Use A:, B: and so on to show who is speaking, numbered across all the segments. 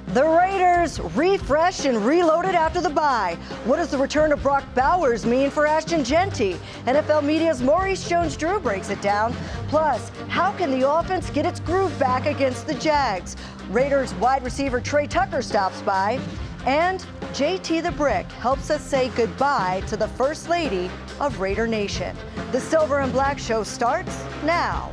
A: The Raiders refreshed and reloaded after the bye. What does the return of Brock Bowers mean for Ashton Genty? NFL Media's Maurice Jones-Drew breaks it down. Plus, how can the offense get its groove back against the Jags? Raiders wide receiver Tre Tucker stops by. And JT the Brick helps us say goodbye to the First Lady of Raider Nation. The Silver and Black Show starts now.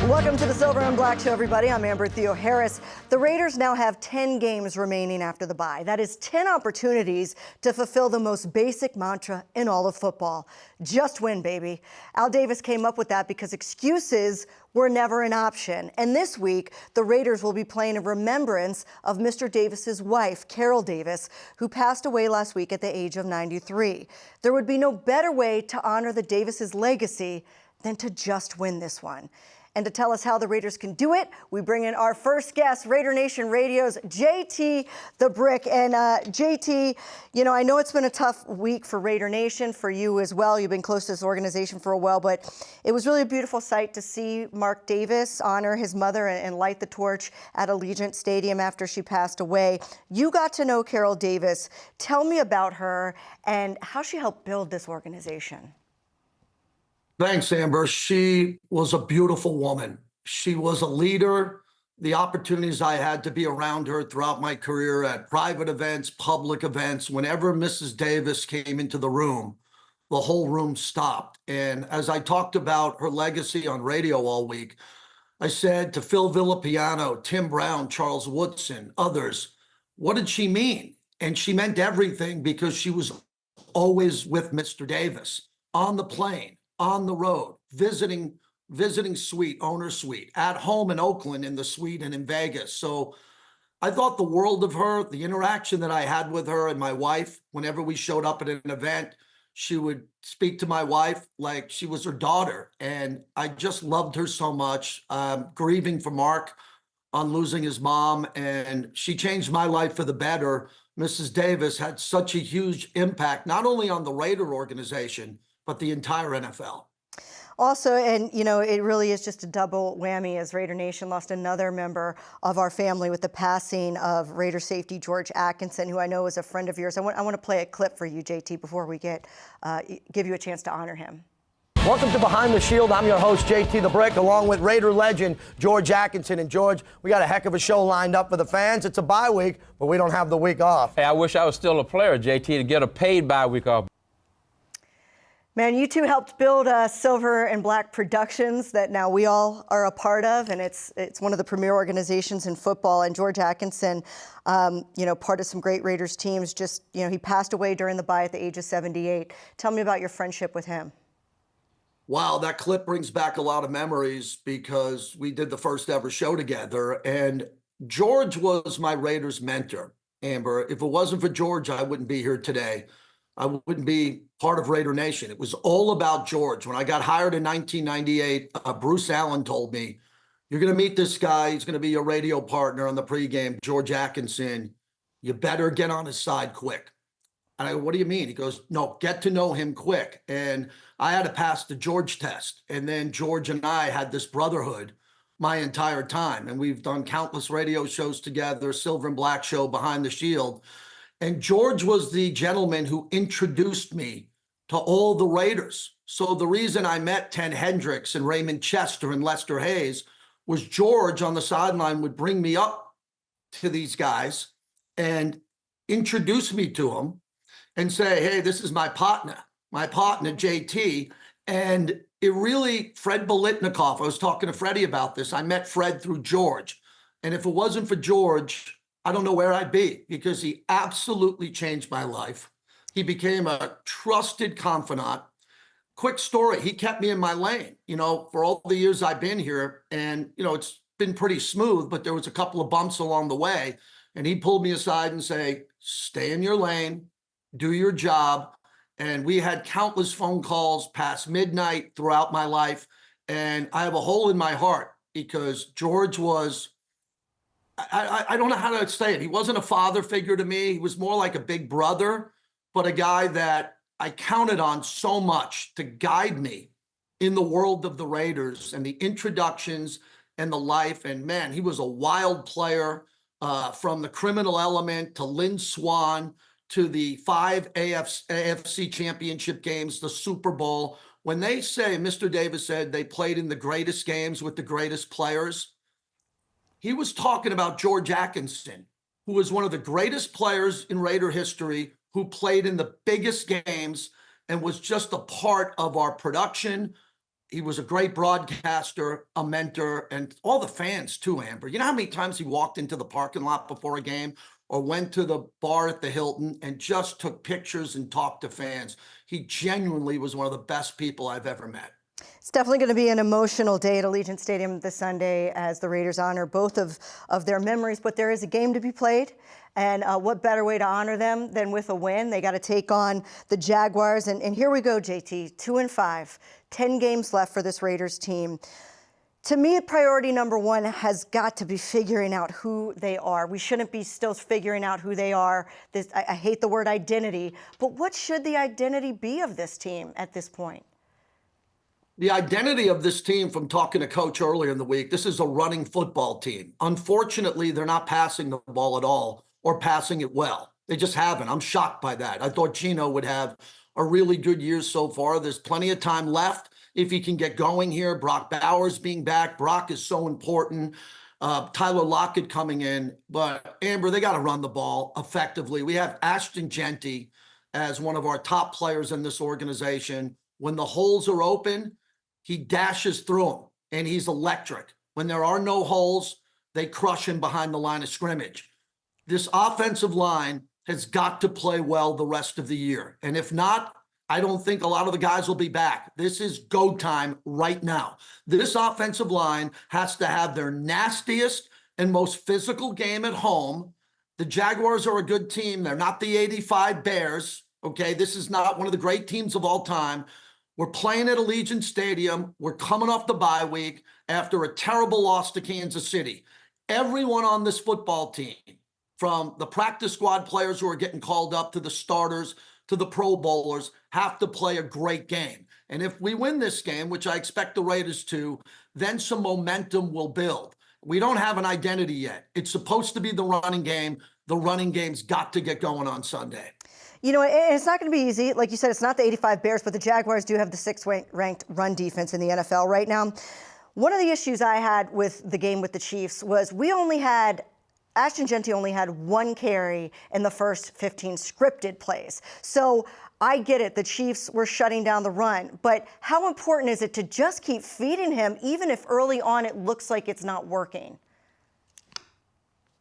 A: Welcome to the Silver and Black Show, everybody. I'm Theoharis. The Raiders now have 10 games remaining after the bye. That is 10 opportunities to fulfill the most basic mantra in all of football. Just win, baby. Al Davis came up with that because excuses were never an option. And this week, the Raiders will be playing in remembrance of Mr. Davis's wife, Carol Davis, who passed away last week at the age of 93. There would be no better way to honor the Davis's legacy than to just win this one. And to tell us how the Raiders can do it, we bring in our first guest, Raider Nation Radio's JT the Brick. And JT, you know, I know it's been a tough week for Raider Nation, for you as well. You've been close to this organization for a while, but it was really a beautiful sight to see Mark Davis honor his mother and light the torch at Allegiant Stadium after she passed away. You got to know Carol Davis. Tell me about her and how she helped build this organization.
B: Thanks, Amber. She was a beautiful woman. She was a leader. The opportunities I had to be around her throughout my career at private events, public events, whenever Mrs. Davis came into the room, the whole room stopped. And as I talked about her legacy on radio all week, I said to Phil Villapiano, Tim Brown, Charles Woodson, others, what did she mean? And she meant everything because she was always with Mr. Davis on the plane, on the road, visiting suite, owner suite, at home in Oakland in the suite and in Vegas. So I thought the world of her, the interaction that I had with her and my wife, whenever we showed up at an event, she would speak to my wife like she was her daughter. And I just loved her so much, grieving for Mark on losing his mom. And she changed my life for the better. Mrs. Davis had such a huge impact, not only on the Raider organization, but the entire NFL.
A: Also, and you know, it really is just a double whammy as Raider Nation lost another member of our family with the passing of Raider safety George Atkinson, who I know is a friend of yours. I want to play a clip for you, JT, before we give you a chance to honor him.
C: Welcome to Behind the Shield. I'm your host, JT the Brick, along with Raider legend George Atkinson. And George, we got a heck of a show lined up for the fans. It's a bye week, but we don't have the week off.
D: Hey, I wish I was still a player, JT, to get a paid bye week off.
A: Man, you two helped build Silver and Black Productions that now we all are a part of, and it's one of the premier organizations in football. And George Atkinson, you know, part of some great Raiders teams. Just, you know, he passed away during the bye at the age of 78. Tell me about your friendship with him.
B: Wow, that clip brings back a lot of memories because we did the first ever show together, and George was my Raiders mentor, Amber. If it wasn't for George, I wouldn't be here today. I wouldn't be part of Raider Nation. It was all about George. When I got hired in 1998, Bruce Allen told me, you're going to meet this guy. He's going to be your radio partner on the pregame, George Atkinson. You better get on his side quick. And I go, what do you mean? He goes, no, get to know him quick. And I had to pass the George test. And then George and I had this brotherhood my entire time. And we've done countless radio shows together, Silver and Black Show, Behind the Shield. And George was the gentleman who introduced me to all the Raiders. So the reason I met Ted Hendricks and Raymond Chester and Lester Hayes was George on the sideline would bring me up to these guys and introduce me to them and say, hey, this is my partner, JT. And it really, Fred Bolitnikoff, I was talking to Freddie about this. I met Fred through George. And if it wasn't for George, I don't know where I'd be because he absolutely changed my life. He became a trusted confidant. Quick story, he kept me in my lane, you know, for all the years I've been here. And, you know, it's been pretty smooth, but there was a couple of bumps along the way. And he pulled me aside and say, stay in your lane, do your job. And we had countless phone calls past midnight throughout my life. And I have a hole in my heart because George was, I don't know how to say it. He wasn't a father figure to me. He was more like a big brother, but a guy that I counted on so much to guide me in the world of the Raiders and the introductions and the life. And man, he was a wild player, from the Criminal Element to Lynn Swan to the 5 AFC championship games, the Super Bowl. When they say, Mr. Davis said they played in the greatest games with the greatest players, he was talking about George Atkinson, who was one of the greatest players in Raider history, who played in the biggest games and was just a part of our production. He was a great broadcaster, a mentor, and all the fans too, Amber. You know how many times he walked into the parking lot before a game or went to the bar at the Hilton and just took pictures and talked to fans? He genuinely was one of the best people I've ever met.
A: It's definitely going to be an emotional day at Allegiant Stadium this Sunday as the Raiders honor both of their memories, but there is a game to be played. And what better way to honor them than with a win? They got to take on the Jaguars. And here we go, JT, 2-5, 10 games left for this Raiders team. To me, priority number one has got to be figuring out who they are. We shouldn't be still figuring out who they are. I hate the word identity, but what should the identity be of this team at this point?
B: The identity of this team, from talking to Coach earlier in the week, this is a running football team. Unfortunately, they're not passing the ball at all or passing it well. They just haven't. I'm shocked by that. I thought Gino would have a really good year so far. There's plenty of time left if he can get going here. Brock Bowers being back. Brock is so important. Tyler Lockett coming in. But, Amber, they got to run the ball effectively. We have Ashton Genty as one of our top players in this organization. When the holes are open, he dashes through them, and he's electric. When there are no holes, they crush him behind the line of scrimmage. This offensive line has got to play well the rest of the year. And if not, I don't think a lot of the guys will be back. This is go time right now. This offensive line has to have their nastiest and most physical game at home. The Jaguars are a good team. They're not the 85 Bears. Okay, this is not one of the great teams of all time. We're playing at Allegiant Stadium. We're coming off the bye week after a terrible loss to Kansas City. Everyone on this football team, from the practice squad players who are getting called up to the starters to the Pro Bowlers, have to play a great game. And if we win this game, which I expect the Raiders to, then some momentum will build. We don't have an identity yet. It's supposed to be the running game. The running game's got to get going on Sunday.
A: You know, it's not going to be easy. Like you said, it's not the 85 Bears, but the Jaguars do have the 6th ranked run defense in the NFL right now. One of the issues I had with the game with the Chiefs was Ashton Genty only had 1 carry in the first 15 scripted plays. So I get it. The Chiefs were shutting down the run. But how important is it to just keep feeding him, even if early on it looks like it's not working?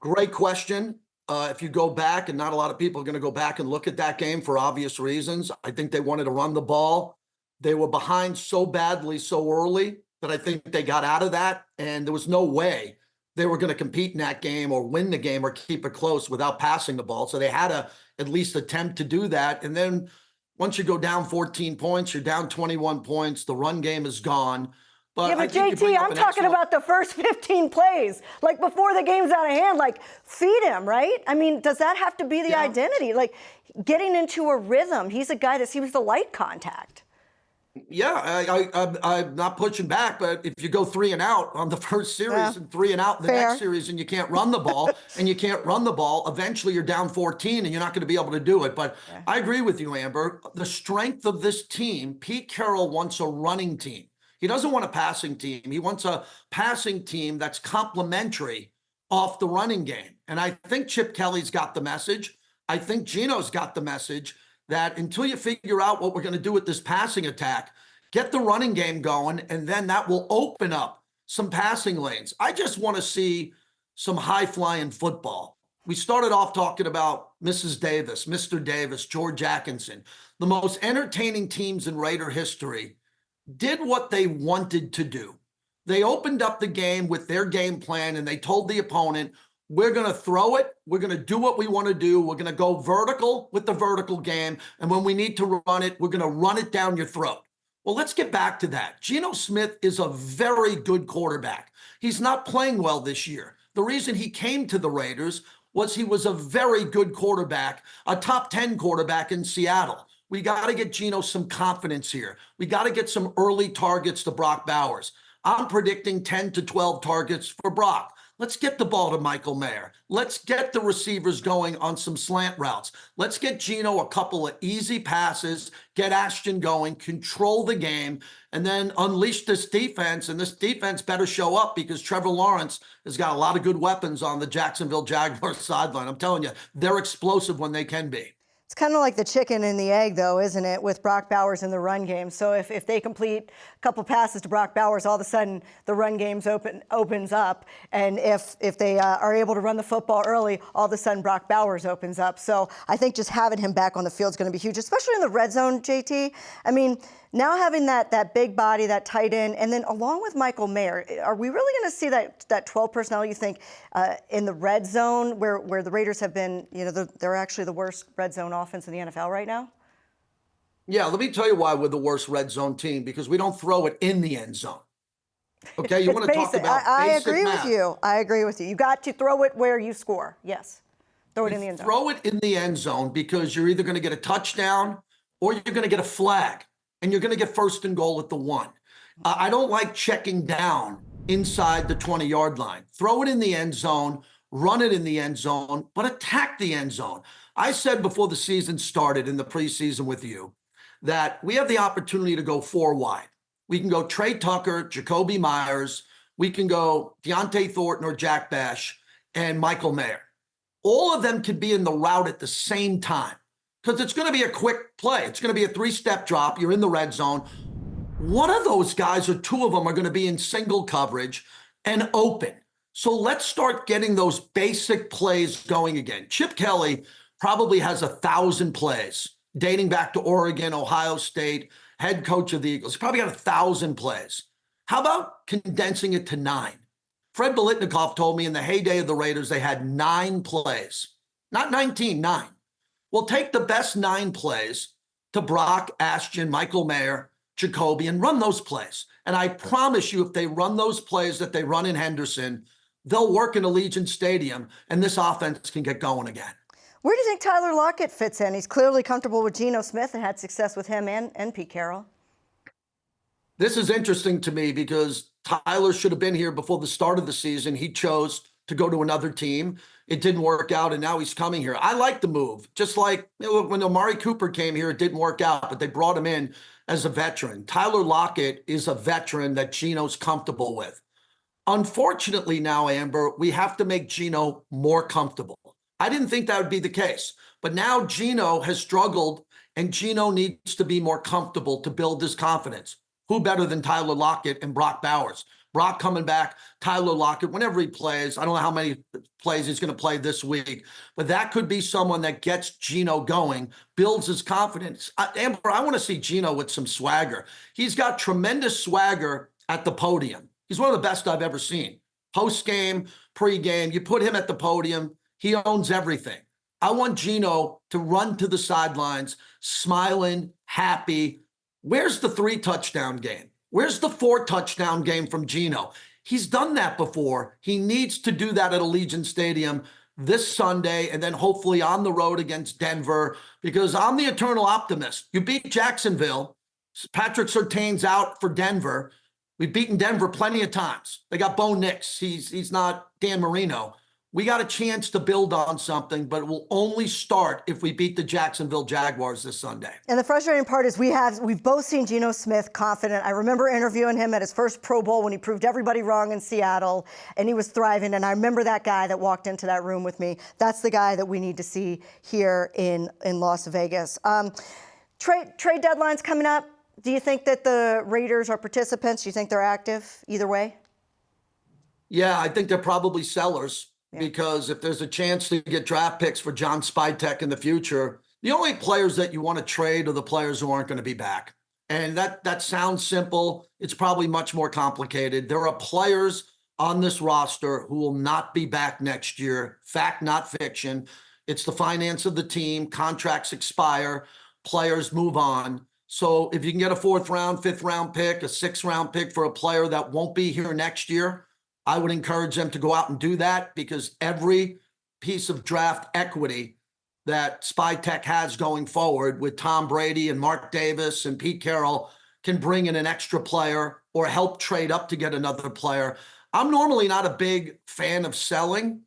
B: Great question. If you go back, and not a lot of people are going to go back and look at that game for obvious reasons, I think they wanted to run the ball. They were behind so badly so early that I think they got out of that, and there was no way they were going to compete in that game or win the game or keep it close without passing the ball. So they had to at least attempt to do that. And then once you go down 14 points, you're down 21 points, the run game is gone. But
A: yeah, but JT, I'm talking about the first 15 plays, like before the game's out of hand, like feed him, right? I mean, does that have to be the identity? Like getting into a rhythm. He's a guy that seems to like contact.
B: Yeah, I'm not pushing back, but if you go 3 and out on the first series and 3 and out in the next series and you can't run the ball eventually you're down 14 and you're not going to be able to do it. But I agree with you, Amber. The strength of this team, Pete Carroll wants a running team. He doesn't want a passing team. He wants a passing team that's complementary off the running game. And I think Chip Kelly's got the message. I think Gino's got the message that until you figure out what we're going to do with this passing attack, get the running game going, and then that will open up some passing lanes. I just want to see some high-flying football. We started off talking about Mrs. Davis, Mr. Davis, George Atkinson. The most entertaining teams in Raider history did what they wanted to do. They opened up the game with their game plan, and they told the opponent, we're going to throw it. We're going to do what we want to do. We're going to go vertical with the vertical game. And when we need to run it, we're going to run it down your throat. Well, let's get back to that. Geno Smith is a very good quarterback. He's not playing well this year. The reason he came to the Raiders was he was a very good quarterback, a top 10 quarterback in Seattle. We got to get Geno some confidence here. We got to get some early targets to Brock Bowers. I'm predicting 10 to 12 targets for Brock. Let's get the ball to Michael Mayer. Let's get the receivers going on some slant routes. Let's get Geno a couple of easy passes, get Ashton going, control the game, and then unleash this defense. And this defense better show up because Trevor Lawrence has got a lot of good weapons on the Jacksonville Jaguars sideline. I'm telling you, they're explosive when they can be.
A: It's kind of like the chicken and the egg, though, isn't it, with Brock Bowers in the run game? So if they complete a couple passes to Brock Bowers, all of a sudden the run game's opens up. And if they are able to run the football early, all of a sudden Brock Bowers opens up. So I think just having him back on the field is going to be huge, especially in the red zone, JT. I mean, now having that big body, that tight end, and then along with Michael Mayer, are we really going to see that 12 personnel, you think, in the red zone where the Raiders have been, they're actually the worst red zone offense in the NFL right now?
B: Yeah, let me tell you why we're the worst red zone team, because we don't throw it in the end zone. Okay, you want to talk about
A: I
B: basic
A: agree
B: math.
A: with you. I agree with you. You got to throw it where you score. Yes. Throw it in the end zone.
B: Throw it in the end zone because you're either going to get a touchdown or you're going to get a flag. And you're going to get first and goal at the 1. I don't like checking down inside the 20-yard line. Throw it in the end zone, run it in the end zone, but attack the end zone. I said before the season started in the preseason with you that we have the opportunity to go 4 wide. We can go Tre Tucker, Jacoby Myers. We can go Deontay Thornton or Jack Bash and Michael Mayer. All of them could be in the route at the same time. Because it's going to be a quick play. It's going to be a 3-step drop. You're in the red zone. One of those guys or 2 of them are going to be in single coverage and open. So let's start getting those basic plays going again. Chip Kelly probably has 1,000 plays dating back to Oregon, Ohio State, head coach of the Eagles. He probably got 1,000 plays. How about condensing it to 9? Fred Biletnikoff told me in the heyday of the Raiders, they had 9 plays. Not 19, 9. Well, take the best 9 plays to Brock, Ashton, Michael Mayer, Jacoby, and run those plays. And I promise you, if they run those plays that they run in Henderson, they'll work in Allegiant Stadium, and this offense can get going again.
A: Where do you think Tyler Lockett fits in? He's clearly comfortable with Geno Smith and had success with him and Pete Carroll.
B: This is interesting to me because Tyler should have been here before the start of the season. He chose to go to another team. It didn't work out, and now he's coming here. I like the move. Just like when Amari Cooper came here, it didn't work out, but they brought him in as a veteran. Tyler Lockett is a veteran that Geno's comfortable with. Unfortunately now, Amber, we have to make Geno more comfortable. I didn't think that would be the case, but now Geno has struggled, and Geno needs to be more comfortable to build his confidence. Who better than Tyler Lockett and Brock Bowers? Brock coming back, Tyler Lockett, whenever he plays, I don't know how many plays he's going to play this week, but that could be someone that gets Geno going, builds his confidence. Amber, I want to see Geno with some swagger. He's got tremendous swagger at the podium. He's one of the best I've ever seen. Post-game, pre-game, you put him at the podium, he owns everything. I want Geno to run to the sidelines, smiling, happy. Where's the 3-touchdown game? Where's the 4-touchdown game from Geno? He's done that before. He needs to do that at Allegiant Stadium this Sunday and then hopefully on the road against Denver, because I'm the eternal optimist. You beat Jacksonville. Patrick Surtain's out for Denver. We've beaten Denver plenty of times. They got Bo Nix. He's not Dan Marino. We got a chance to build on something, but it will only start if we beat the Jacksonville Jaguars this Sunday.
A: And the frustrating part is we've both seen Geno Smith confident. I remember interviewing him at his first Pro Bowl when he proved everybody wrong in Seattle, and he was thriving. And I remember that guy that walked into that room with me. That's the guy that we need to see here in Las Vegas. Trade deadline's coming up. Do you think that the Raiders are participants? Do you think they're active either way?
B: Yeah, I think they're probably sellers. Because if there's a chance to get draft picks for John Spytek in the future, the only players that you want to trade are the players who aren't going to be back. And that sounds simple. It's probably much more complicated. There are players on this roster who will not be back next year. Fact, not fiction. It's the finance of the team. Contracts expire. Players move on. So if you can get a 4th round, 5th round pick, a 6th round pick for a player that won't be here next year, I would encourage them to go out and do that, because every piece of draft equity that SpyTech has going forward with Tom Brady and Mark Davis and Pete Carroll can bring in an extra player or help trade up to get another player. I'm normally not a big fan of selling,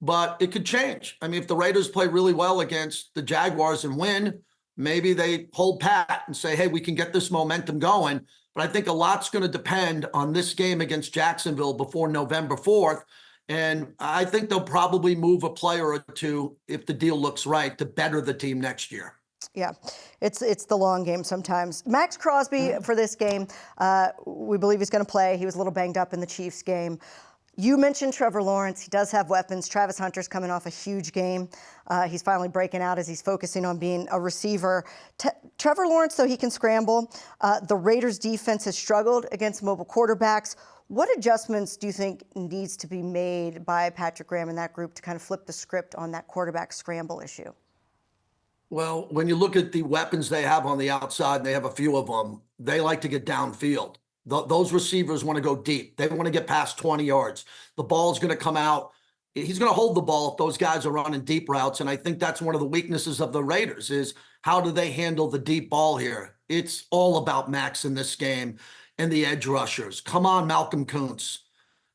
B: but it could change. I mean, if the Raiders play really well against the Jaguars and win, maybe they hold pat and say, hey, we can get this momentum going. But I think a lot's going to depend on this game against Jacksonville before November 4th. And I think they'll probably move a player or two if the deal looks right to better the team next year.
A: Yeah, it's the long game sometimes. Max Crosby for this game, we believe he's going to play. He was a little banged up in the Chiefs game. You mentioned Trevor Lawrence. He does have weapons. Travis Hunter's coming off a huge game. He's finally breaking out as he's focusing on being a receiver. Trevor Lawrence, though, he can scramble. The Raiders' defense has struggled against mobile quarterbacks. What adjustments do you think needs to be made by Patrick Graham and that group to kind of flip the script on that quarterback scramble issue?
B: Well, when you look at the weapons they have on the outside, and they have a few of them, they like to get downfield. Those receivers want to go deep. They want to get past 20 yards. The ball's going to come out. He's going to hold the ball if those guys are running deep routes. And I think that's one of the weaknesses of the Raiders is how do they handle the deep ball here? It's all about Max in this game and the edge rushers. Come on, Malcolm Kuntz,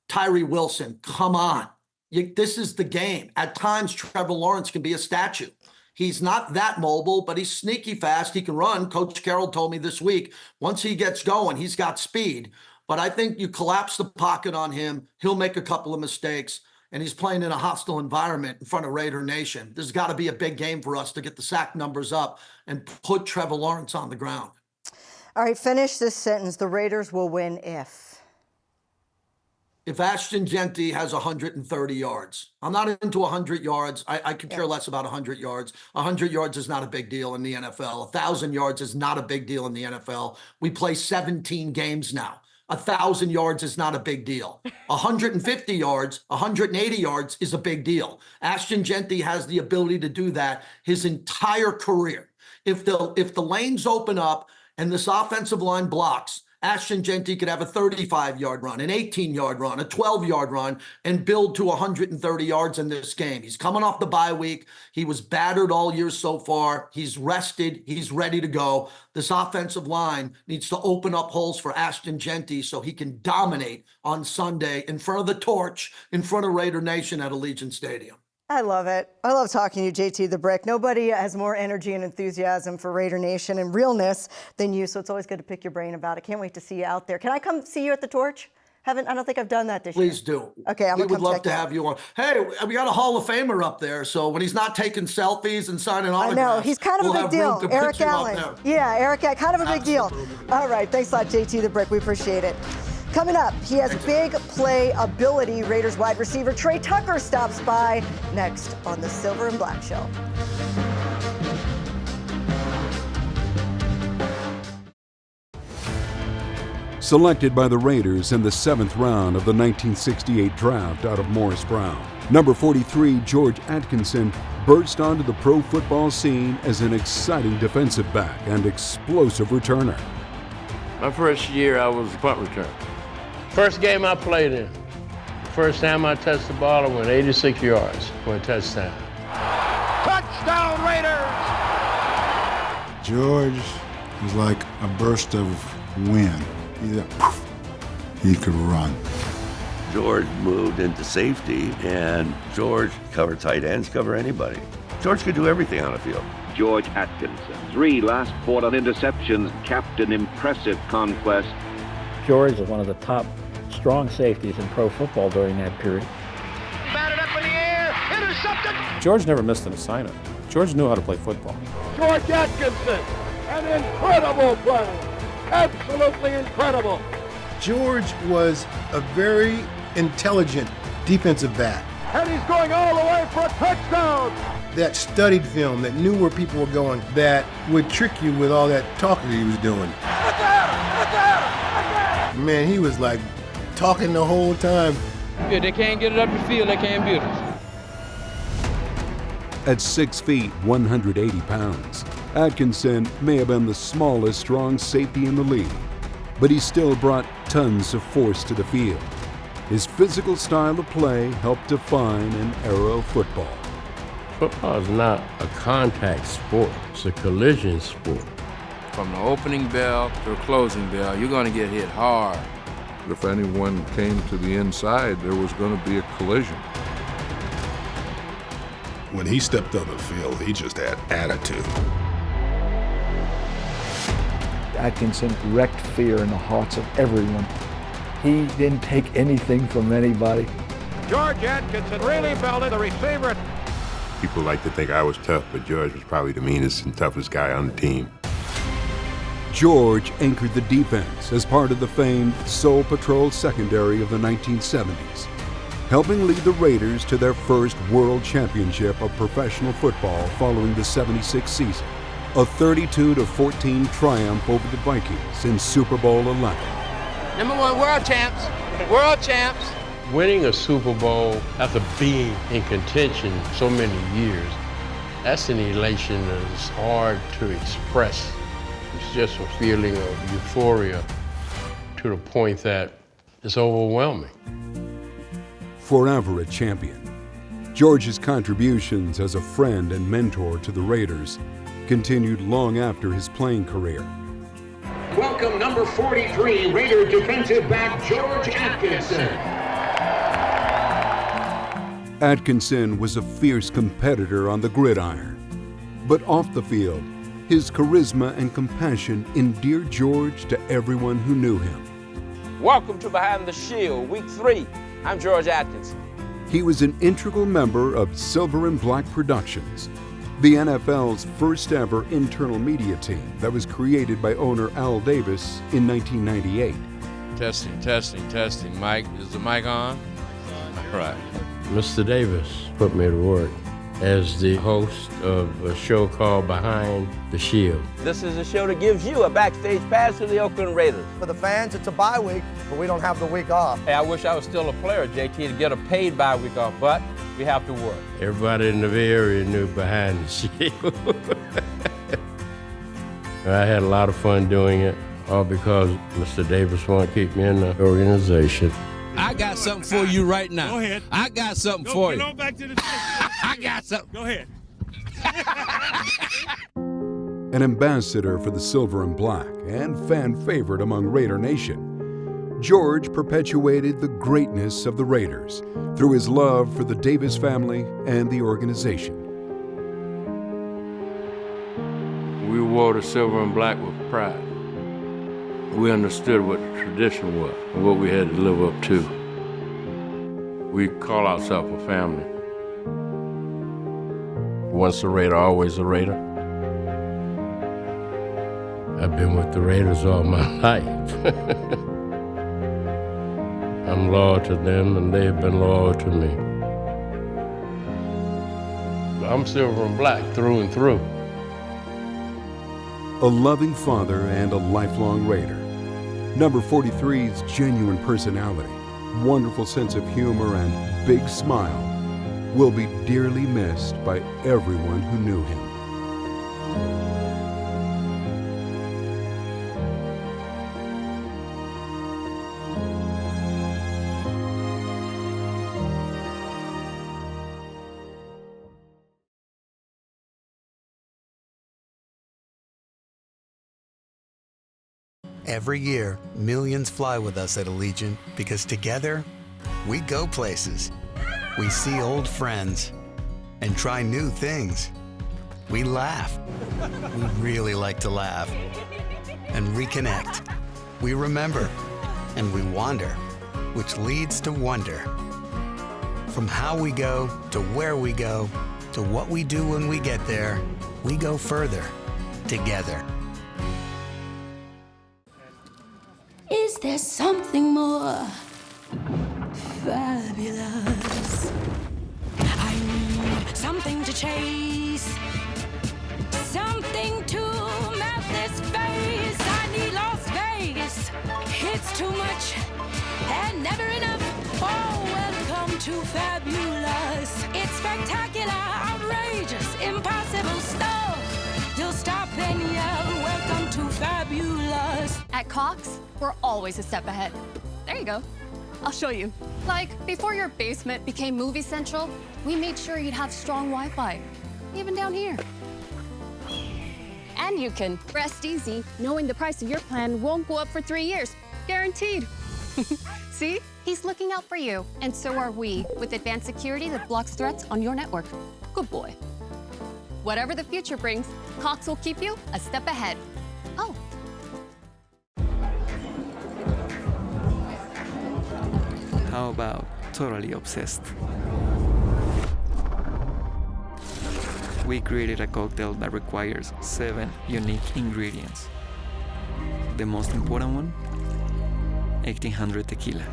B: Tyree Wilson, come on. This is the game. At times, Trevor Lawrence can be a statue. He's not that mobile, but he's sneaky fast. He can run. Coach Carroll told me this week, once he gets going, he's got speed. But I think you collapse the pocket on him, he'll make a couple of mistakes, and he's playing in a hostile environment in front of Raider Nation. This has got to be a big game for us to get the sack numbers up and put Trevor Lawrence on the ground.
A: All right, finish this sentence. The Raiders will win
B: if Ashton Genty has 130 yards. I'm not into 100 yards. I could care less about 100 yards. 100 yards is not a big deal in the NFL. 1,000 yards is not a big deal in the NFL. We play 17 games now. 1,000 yards is not a big deal. 150 yards, 180 yards is a big deal. Ashton Genty has the ability to do that his entire career. If the lanes open up and this offensive line blocks, Ashton Genty could have a 35-yard run, an 18-yard run, a 12-yard run, and build to 130 yards in this game. He's coming off the bye week. He was battered all year so far. He's rested. He's ready to go. This offensive line needs to open up holes for Ashton Genty so he can dominate on Sunday in front of the torch, in front of Raider Nation at Allegiant Stadium.
A: I love it. I love talking to you, JT the Brick. Nobody has more energy and enthusiasm for Raider Nation and realness than you, so it's always good to pick your brain about it. Can't wait to see you out there. Can I come see you at the Torch? I don't think I've done that this year.
B: Please do.
A: Okay, I'm going to come check
B: We would love to have you on. Hey, we got a Hall of Famer up there, so when he's not taking selfies and signing autographs,
A: I know, he's kind of a big deal. Eric Allen. Yeah, Eric, kind of a big deal. All right, thanks a lot, JT the Brick. We appreciate it. Coming up, he has big play ability. Raiders wide receiver Tre Tucker stops by next on the Silver and Black Show.
E: Selected by the Raiders in the 7th round of the 1968 draft out of Morris Brown, number 43 George Atkinson burst onto the pro football scene as an exciting defensive back and explosive returner.
D: My first year, I was a punt returner. First game I played in, first time I touched the ball, I went 86 yards for a touchdown.
F: Touchdown Raiders!
G: George was like a burst of wind. He could run.
H: George moved into safety, and George covered tight ends, cover anybody. George could do everything on the field.
I: George Atkinson, 3 last quarter interceptions, capped an impressive conquest.
J: George was one of the top strong safeties in pro football during that period.
F: Batted up in the air, intercepted!
K: George never missed an assignment. George knew how to play football.
F: George Atkinson, an incredible play, absolutely incredible.
G: George was a very intelligent defensive back.
F: And he's going all the way for a touchdown!
G: That studied film, that knew where people were going, that would trick you with all that talking that he was doing. Man, he was like talking the whole time.
D: Yeah, they can't get it up the field, they can't beat us.
E: At 6 feet, 180 pounds, Atkinson may have been the smallest strong safety in the league, but he still brought tons of force to the field. His physical style of play helped define an era of football.
D: Football is not a contact sport. It's a collision sport.
L: From the opening bell to the closing bell, you're going to get hit hard.
M: If anyone came to the inside, there was going to be a collision.
G: When he stepped on the field, he just had attitude.
N: Atkinson wrecked fear in the hearts of everyone. He didn't take anything from anybody.
F: George Atkinson really belted the receiver.
O: People like to think I was tough, but George was probably the meanest and toughest guy on the team.
E: George anchored the defense as part of the famed Soul Patrol secondary of the 1970s, helping lead the Raiders to their first World Championship of professional football following the '76 season, a 32-14 triumph over the Vikings in Super Bowl 11.
L: #1 world champs. World champs.
D: Winning a Super Bowl after being in contention so many years, that's an elation that is hard to express. It's just a feeling of euphoria to the point that it's overwhelming.
E: Forever a champion, George's contributions as a friend and mentor to the Raiders continued long after his playing career.
P: Welcome number 43, Raider defensive back George Atkinson.
E: Atkinson was a fierce competitor on the gridiron, but off the field, his charisma and compassion endeared George to everyone who knew him.
L: Welcome to Behind the Shield, Week 3. I'm George Atkinson.
E: He was an integral member of Silver and Black Productions, the NFL's first ever internal media team that was created by owner Al Davis in 1998.
L: Testing. Mike, is the mic on? All right.
D: Mr. Davis put me to work as the host of a show called Behind the Shield.
L: This is a show that gives you a backstage pass to the Oakland Raiders.
C: For the fans, it's a bye week, but we don't have the week off.
L: Hey, I wish I was still a player, JT, to get a paid bye week off, but we have to work.
D: Everybody in the Bay Area knew Behind the Shield. I had a lot of fun doing it, all because Mr. Davis wanted to keep me in the organization.
L: I got something for you right now.
Q: Go ahead.
L: I got something for you.
Q: Go back to the
L: I got something.
Q: Go ahead.
E: An ambassador for the Silver and Black and fan favorite among Raider Nation, George perpetuated the greatness of the Raiders through his love for the Davis family and the organization.
D: We wore the silver and black with pride. We understood what the tradition was and what we had to live up to. We call ourselves a family. Once a Raider, always a Raider. I've been with the Raiders all my life. I'm loyal to them and they've been loyal to me. I'm silver and black through and through.
E: A loving father and a lifelong Raider. Number 43's genuine personality, wonderful sense of humor, and big smile will be dearly missed by everyone who knew him.
R: Every year, millions fly with us at Allegiant because together, we go places. We see old friends and try new things. We laugh. We really like to laugh. And reconnect. We remember. And we wander, which leads to wonder. From how we go to where we go to what we do when we get there, we go further together.
S: Is there something more fabulous? I need something to chase, something to melt this face. I need Las Vegas. It's too much and never enough. Oh, welcome to fabulous. It's spectacular, outrageous, impossible stuff. You'll stop and yell, welcome to fabulous.
T: At Cox, we're always a step ahead. There you go.
Q: I'll show you. Like, before your basement became Movie Central, we made sure you'd have strong Wi-Fi, even down here. And you can rest easy knowing the price of your plan won't go up for 3 years. Guaranteed. See? He's looking out for you, and so are we, with advanced security that blocks threats on your network. Good boy. Whatever the future brings, Cox will keep you a step ahead. Oh.
T: How about totally obsessed? We created a cocktail that requires 7 unique ingredients. The most important one, 1800 tequila.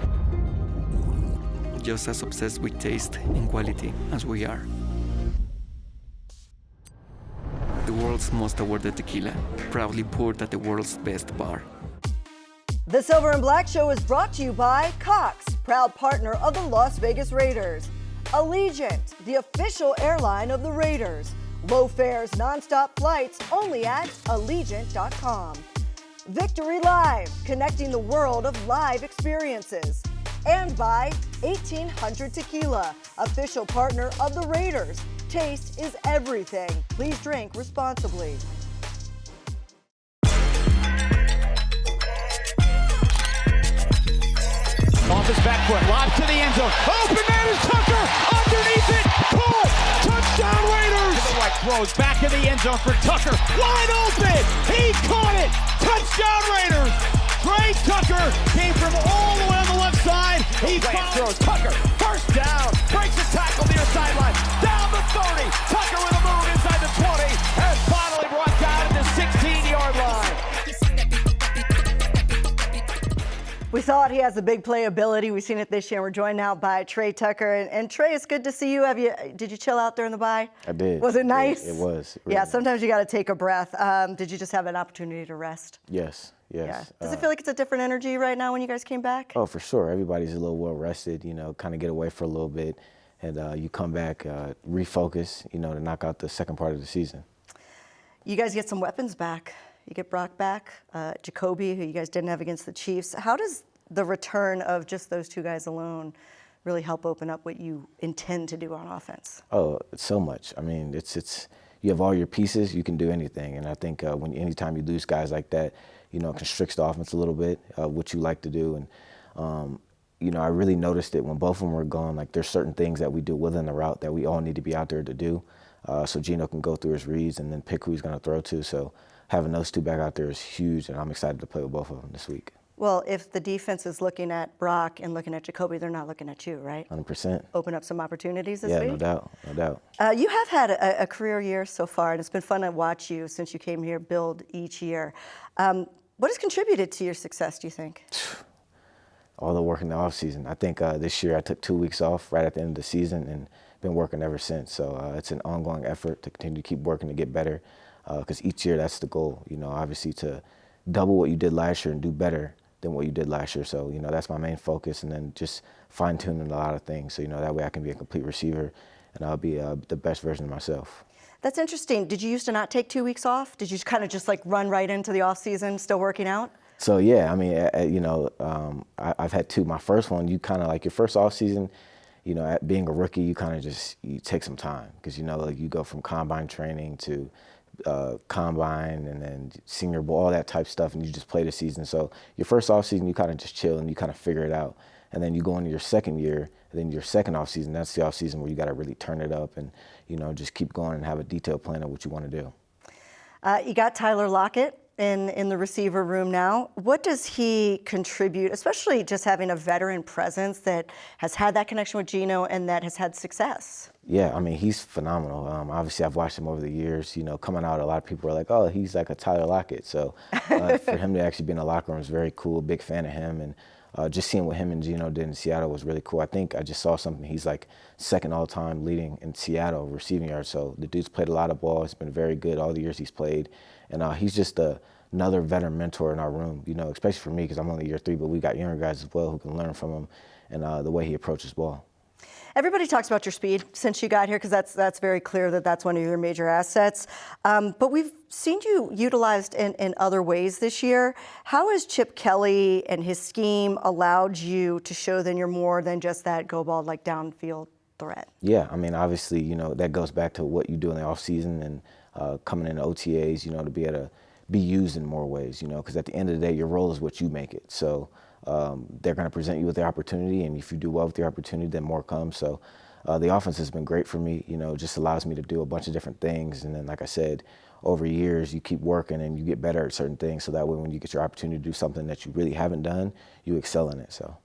T: Just as obsessed with taste and quality as we are. The world's most awarded tequila, proudly poured at the world's best bar.
A: The Silver and Black Show is brought to you by Cox, proud partner of the Las Vegas Raiders. Allegiant, the official airline of the Raiders. Low fares, nonstop flights, only at Allegiant.com. Victory Live, connecting the world of live experiences. And by 1800 Tequila, official partner of the Raiders. Taste is everything. Please drink responsibly.
U: Off his back foot, lob to the end zone. Open man is Tucker, underneath it, caught, touchdown Raiders! To the right, throws back in the end zone for Tucker, wide open, he caught it, touchdown Raiders! Tre Tucker came from all the way on the left side, he throws, Tucker, first down, breaks the tackle near sideline, down the 30, Tucker with a move inside the 20, and finally brought down at the 16-yard line.
A: We thought he has a big playability. We've seen it this year. We're joined now by Tre Tucker. And Tre, it's good to see you. Did you chill out during the bye?
V: I did.
A: Was it nice?
V: It was.
A: Really yeah, sometimes you got to take a breath. Did you just have an opportunity to rest?
V: Yes.
A: Yeah. Does it feel like it's a different energy right now when you guys came back?
V: Oh, for sure. Everybody's a little well rested, kind of get away for a little bit. And you come back, refocus, to knock out the second part of the season.
A: You guys get some weapons back. You get Brock back, Jacoby, who you guys didn't have against the Chiefs. How does the return of just those two guys alone really help open up what you intend to do on offense?
V: Oh, so much. I mean, it's you have all your pieces, you can do anything. And I think anytime you lose guys like that, it constricts the offense a little bit, what you like to do. And, I really noticed it when both of them were gone. Like, there's certain things that we do within the route that we all need to be out there to do. So Geno can go through his reads and then pick who he's going to throw to. So having those two back out there is huge, and I'm excited to play with both of them this week.
A: Well, if the defense is looking at Brock and looking at Jacoby, they're not looking at you, right?
V: 100%.
A: Open up some opportunities this
V: week?
A: Yeah,
V: no doubt, no doubt.
A: You have had a career year so far, and it's been fun to watch you since you came here build each year. What has contributed to your success, do you think?
V: All the work in the offseason. I think this year I took 2 weeks off right at the end of the season and been working ever since. So it's an ongoing effort to continue to keep working to get better, because each year that's the goal, obviously to double what you did last year and do better than what you did last year. So, that's my main focus, and then just fine-tuning a lot of things. So, that way I can be a complete receiver and I'll be the best version of myself.
A: That's interesting. Did you used to not take 2 weeks off? Did you kind of just like run right into the off season, still working out?
V: So, yeah, I mean, I've had two. My first one, you kind of like your first off season, at being a rookie, you kind of you take some time because, you go from combine training to combine and then Senior Bowl, all that type of stuff, and you just play the season. So your first off season, you kind of just chill and you kind of figure it out. And then you go into your second year, and then your second off season, that's the off season where you got to really turn it up and, just keep going and have a detailed plan of what you want to do.
A: You got Tyler Lockett in the receiver room now. What does he contribute, especially just having a veteran presence that has had that connection with Geno and that has had success?
V: Yeah, I mean, he's phenomenal. Obviously, I've watched him over the years. Coming out, a lot of people are like, oh, he's like a Tyler Lockett. So for him to actually be in the locker room is very cool. Big fan of him. And just seeing what him and Geno did in Seattle was really cool. I think I just saw something. He's like second all-time leading in Seattle receiving yards. So the dude's played a lot of ball. He's been very good all the years he's played. And he's just another veteran mentor in our room, especially for me because I'm only year 3, but we got younger guys as well who can learn from him and the way he approaches ball.
A: Everybody talks about your speed since you got here, because that's very clear that that's one of your major assets. But we've seen you utilized in other ways this year. How has Chip Kelly and his scheme allowed you to show that you're more than just that go ball, like downfield threat?
V: Yeah, I mean, obviously, you know, that goes back to what you do in the offseason and coming into OTAs, you know, to be able to be used in more ways, you know, because at the end of the day, your role is what you make it. So they're going to present you with the opportunity, and if you do well with the opportunity, then more comes. So the offense has been great for me, you know, just allows me to do a bunch of different things. And then, like I said, over years, you keep working and you get better at certain things. So that way, when you get your opportunity to do something that you really haven't done, you excel in it. So.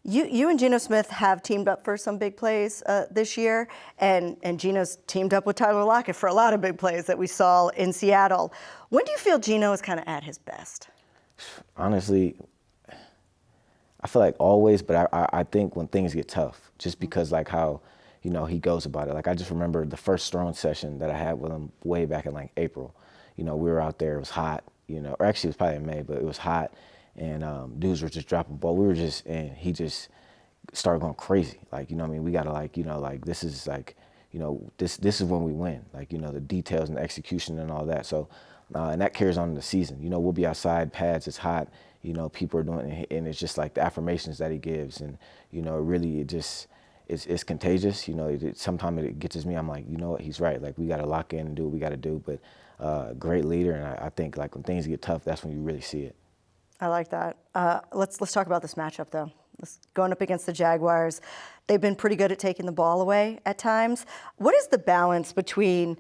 A: You and Geno Smith have teamed up for some big plays this year, and Geno's teamed up with Tyler Lockett for a lot of big plays that we saw in Seattle. When do you feel Geno is kind of at his best?
V: Honestly, I feel like always, but I think when things get tough, just because like how, you know, he goes about it. Like I just remember the first throwing session that I had with him way back in like April. You know, we were out there, it was hot, you know, or actually it was probably in May, but it was hot. And dudes were just dropping the ball. And he just started going crazy. Like, you know what I mean? We got to like, you know, like this is like, you know, this is when we win. Like, you know, the details and the execution and all that. So, and that carries on in the season. You know, we'll be outside, pads, it's hot. You know, people are doing it, and it's just like the affirmations that he gives. And, you know, really it just, it's contagious. You know, sometimes it gets me. I'm like, you know what, he's right. Like, we got to lock in and do what we got to do. But great leader. And I think like when things get tough, that's when you really see it.
A: I like that. Let's talk about this matchup, though. Going up against the Jaguars, they've been pretty good at taking the ball away at times. What is the balance between,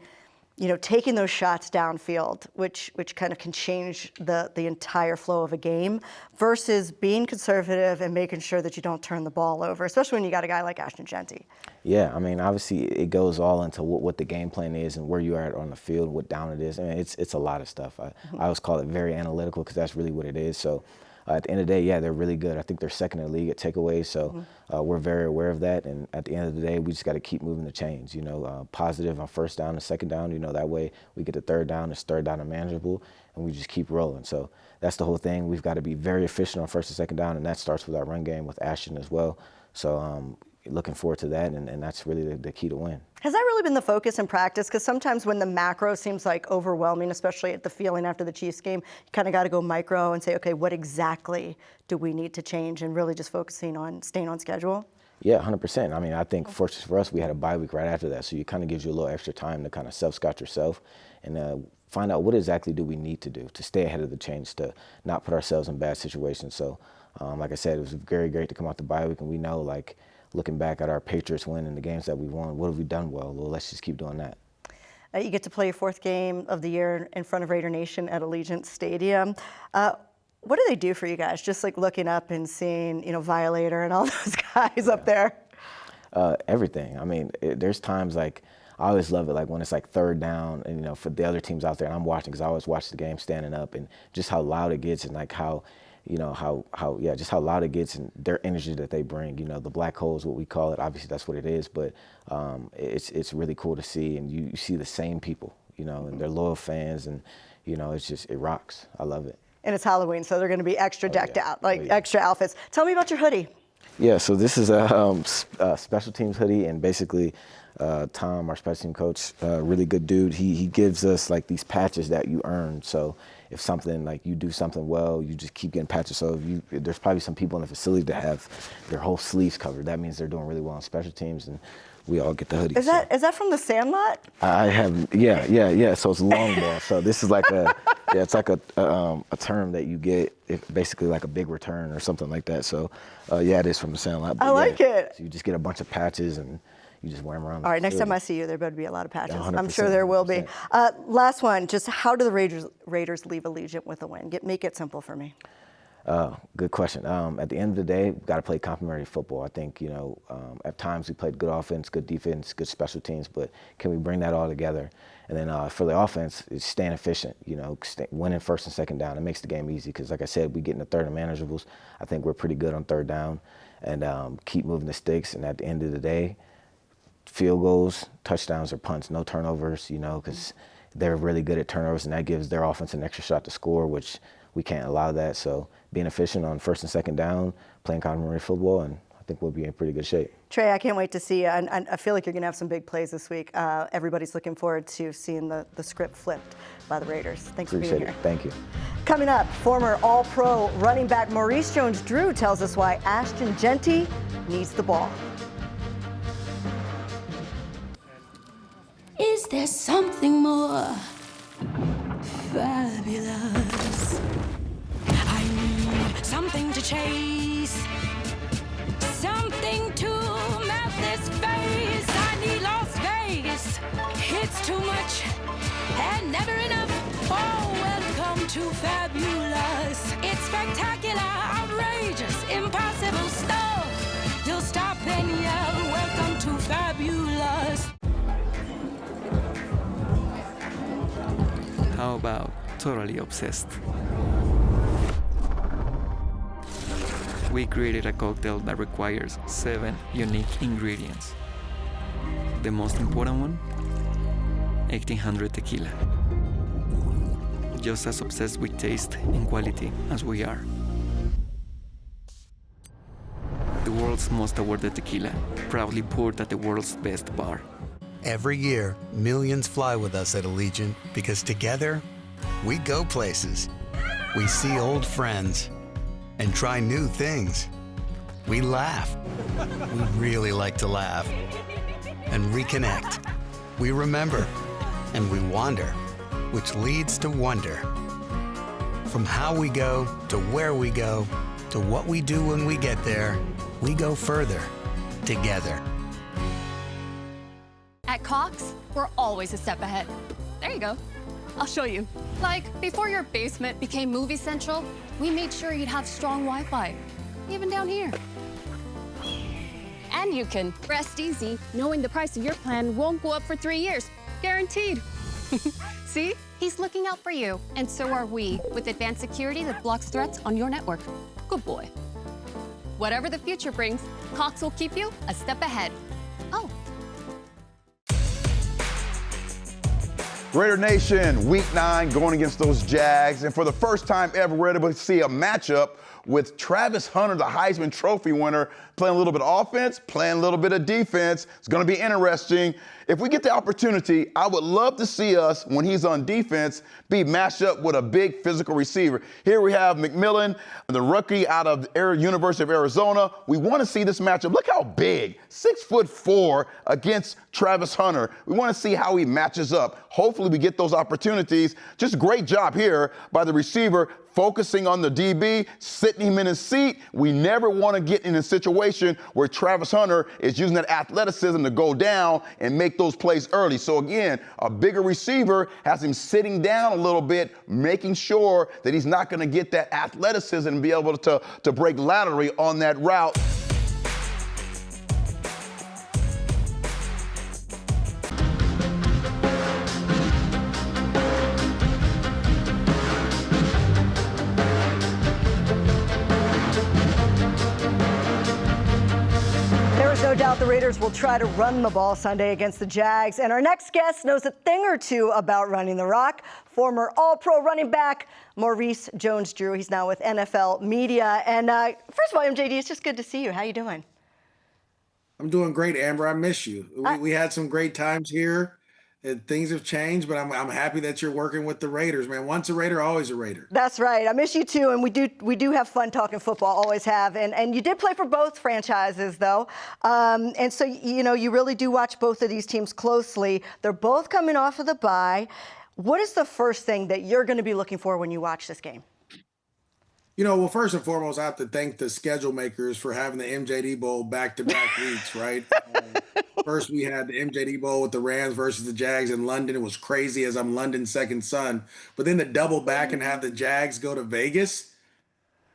A: you know, taking those shots downfield, which kind of can change the entire flow of a game, versus being conservative and making sure that you don't turn the ball over, especially when you got a guy like Ashton Jeanty?
V: Yeah, I mean, obviously it goes all into what the game plan is and where you are on the field, what down it is. I mean, it's a lot of stuff. I always call it very analytical because that's really what it is. So at the end of the day, yeah, they're really good. I think they're second in the league at takeaways, so we're very aware of that. And at the end of the day, we just got to keep moving the chains, you know, positive on first down and second down. You know, that way we get the third down, it's third down and manageable, and we just keep rolling. So that's the whole thing. We've got to be very efficient on first and second down, and that starts with our run game with Ashton as well. So looking forward to that, and that's really the key to win.
A: Has that really been the focus in practice? Because sometimes when the macro seems like overwhelming, especially at the feeling after the Chiefs game, you kind of got to go micro and say, okay, what exactly do we need to change, and really just focusing on staying on schedule?
V: Yeah, 100%. I mean, I think for us, we had a bye week right after that, so it kind of gives you a little extra time to kind of self-scout yourself and find out what exactly do we need to do to stay ahead of the change, to not put ourselves in bad situations. So, like I said, it was very great to come out the bye week, and we know, like, looking back at our Patriots win and the games that we won, what have we done well? Well, let's just keep doing that.
A: You get to play your fourth game of the year in front of Raider Nation at Allegiant Stadium. What do they do for you guys? Just like looking up and seeing, you know, Violator and all those guys up there.
V: Everything. I mean, there's times like, I always love it, like when it's like third down and, you know, for the other teams out there, and I'm watching because I always watch the game standing up, and just how loud it gets, and like how, you know, just how loud it gets, and their energy that they bring. You know, the black hole is what we call it. Obviously, that's what it is, but it's really cool to see, and you see the same people, you know, and they're loyal fans, and, you know, it rocks. I love it.
A: And it's Halloween, so they're going to be extra decked out, like extra outfits. Tell me about your hoodie.
V: Yeah, so this is a special teams hoodie, and basically Tom, our special team coach, really good dude, he gives us like these patches that you earn. So if something, like you do something well, you just keep getting patches. So there's probably some people in the facility that have their whole sleeves covered. That means they're doing really well on special teams, and we all get the hoodie.
A: Is that from the Sandlot?
V: I have, yeah. So it's long ball. So this is like it's like a term that you get, basically like a big return or something like that. So it is from the Sandlot.
A: I like it.
V: So you just get a bunch of patches and you just wear them around.
A: All right, next time I see you, there better be a lot of patches.
V: Yeah,
A: I'm sure there will be. Last one, just how do the Raiders leave Allegiant with a win? Make it simple for me.
V: Good question. At the end of the day, we've got to play complementary football. I think, you know, at times we played good offense, good defense, good special teams, but can we bring that all together? And then for the offense, it's staying efficient, you know, winning first and second down. It makes the game easy because, like I said, we get in the third and manageables. I think we're pretty good on third down, and keep moving the sticks. And at the end of the day, field goals, touchdowns, or punts, no turnovers, you know, because they're really good at turnovers, and that gives their offense an extra shot to score, which we can't allow that. So being efficient on first and second down, playing complementary football, and I think we'll be in pretty good shape.
A: Tre, I can't wait to see you. And I feel like you're going to have some big plays this week. Everybody's looking forward to seeing the script flipped by the Raiders. Thanks for being here.
V: Thank you.
A: Coming up, former All-Pro running back Maurice Jones-Drew tells us why Ashton Jeanty needs the ball.
S: Is there something more fabulous? I need something to chase, something to melt this face. I need Las Vegas. It's too much and never enough. Oh, welcome to fabulous. It's spectacular, outrageous, impossible stuff. You'll stop and yell, welcome to fabulous.
T: How about totally obsessed? We created a cocktail that requires 7 unique ingredients. The most important one, 1800 tequila. Just as obsessed with taste and quality as we are. The world's most awarded tequila, proudly poured at the world's best bar.
R: Every year, millions fly with us at Allegiant because together, we go places. We see old friends and try new things. We laugh. We really like to laugh. And reconnect. We remember. And we wander, which leads to wonder. From how we go to where we go to what we do when we get there, we go further together.
Q: At Cox, we're always a step ahead. There you go. I'll show you. Like, before your basement became Movie Central, we made sure you'd have strong Wi-Fi, even down here. And you can rest easy knowing the price of your plan won't go up for 3 years. Guaranteed. See? He's looking out for you, and so are we, with advanced security that blocks threats on your network. Good boy. Whatever the future brings, Cox will keep you a step ahead. Oh.
B: Raider Nation, Week 9 going against those Jags. And for the first time ever, we're able to see a matchup with Travis Hunter, the Heisman Trophy winner, playing a little bit of offense, playing a little bit of defense. It's going to be interesting. If we get the opportunity, I would love to see us, when he's on defense, be matched up with a big physical receiver. Here we have McMillan, the rookie out of University of Arizona. We want to see this matchup. Look how big, 6'4" against Travis Hunter. We want to see how he matches up. Hopefully we get those opportunities. Just a great job here by the receiver, focusing on the DB, sitting him in his seat. We never want to get in a situation where Travis Hunter is using that athleticism to go down and make those plays early. So again, a bigger receiver has him sitting down a little bit, making sure that he's not going to get that athleticism and be able to break laterally on that route.
A: No doubt the Raiders will try to run the ball Sunday against the Jags. And our next guest knows a thing or two about running the rock. Former All-Pro running back Maurice Jones-Drew. He's now with NFL Media. And first of all, MJD, it's just good to see you. How you doing?
H: I'm doing great, Amber. I miss you. We had some great times here. Things have changed, but I'm happy that you're working with the Raiders, man. Once a Raider, always a Raider.
A: That's right. I miss you too, and we do have fun talking football. Always have. And you did play for both franchises, though, and so you really do watch both of these teams closely. They're both coming off of the bye. What is the first thing that you're going to be looking for when you watch this game?
H: Well, first and foremost, I have to thank the schedule makers for having the MJD Bowl back-to-back weeks, right? First, we had the MJD Bowl with the Rams versus the Jags in London. It was crazy as I'm London's second son. But then to double back and have the Jags go to Vegas,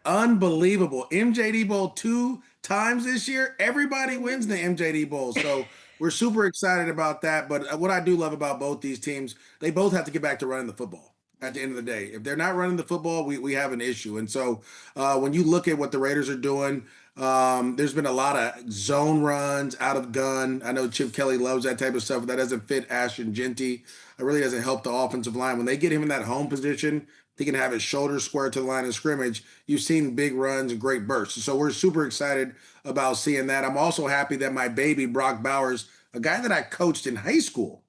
H: unbelievable. MJD Bowl 2 times this year. Everybody wins the MJD Bowl. So we're super excited about that. But what I do love about both these teams, they both have to get back to running the football. At the end of the day, if they're not running the football, we have an issue. And so when you look at what the Raiders are doing, There's been a lot of zone runs out of gun. I know Chip Kelly loves that type of stuff. That doesn't fit Ashton Genty. It really doesn't help the offensive line. When they get him in that home position, he can have his shoulders square to the line of scrimmage. You've seen big runs and great bursts. So we're super excited about seeing that. I'm also happy that my baby, Brock Bowers, a guy that I coached in high school,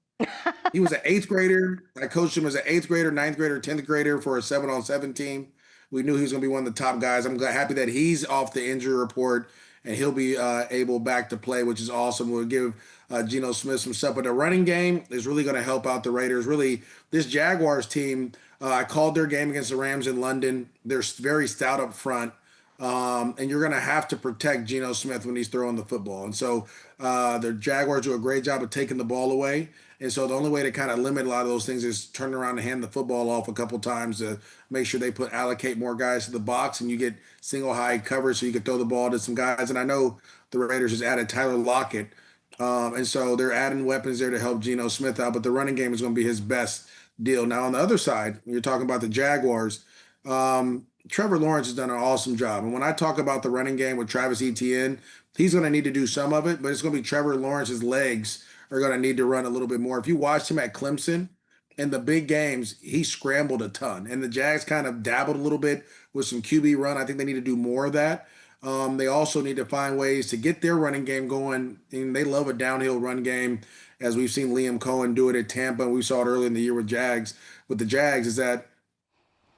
H: he was an eighth grader. I coached him as an eighth grader, ninth grader, 10th grader for a 7-on-7 team. We knew he was going to be one of the top guys. I'm happy that he's off the injury report and he'll be able back to play, which is awesome. We'll give Geno Smith some stuff. But the running game is really going to help out the Raiders. Really, this Jaguars team, I called their game against the Rams in London. They're very stout up front. And you're going to have to protect Geno Smith when he's throwing the football. And so the Jaguars do a great job of taking the ball away. And so the only way to kind of limit a lot of those things is turn around and hand the football off a couple times to make sure they allocate more guys to the box and you get single high coverage so you can throw the ball to some guys. And I know the Raiders just added Tyler Lockett. And so they're adding weapons there to help Geno Smith out. But the running game is going to be his best deal. Now, on the other side, you're talking about the Jaguars. Trevor Lawrence has done an awesome job. And when I talk about the running game with Travis Etienne, he's going to need to do some of it, but it's going to be Trevor Lawrence's legs are going to need to run a little bit more. If you watched him at Clemson in the big games, he scrambled a ton. And the Jags kind of dabbled a little bit with some QB run. I think they need to do more of that. They also need to find ways to get their running game going. And they love a downhill run game, as we've seen Liam Cohen do it at Tampa. And we saw it early in the year with the Jags, is that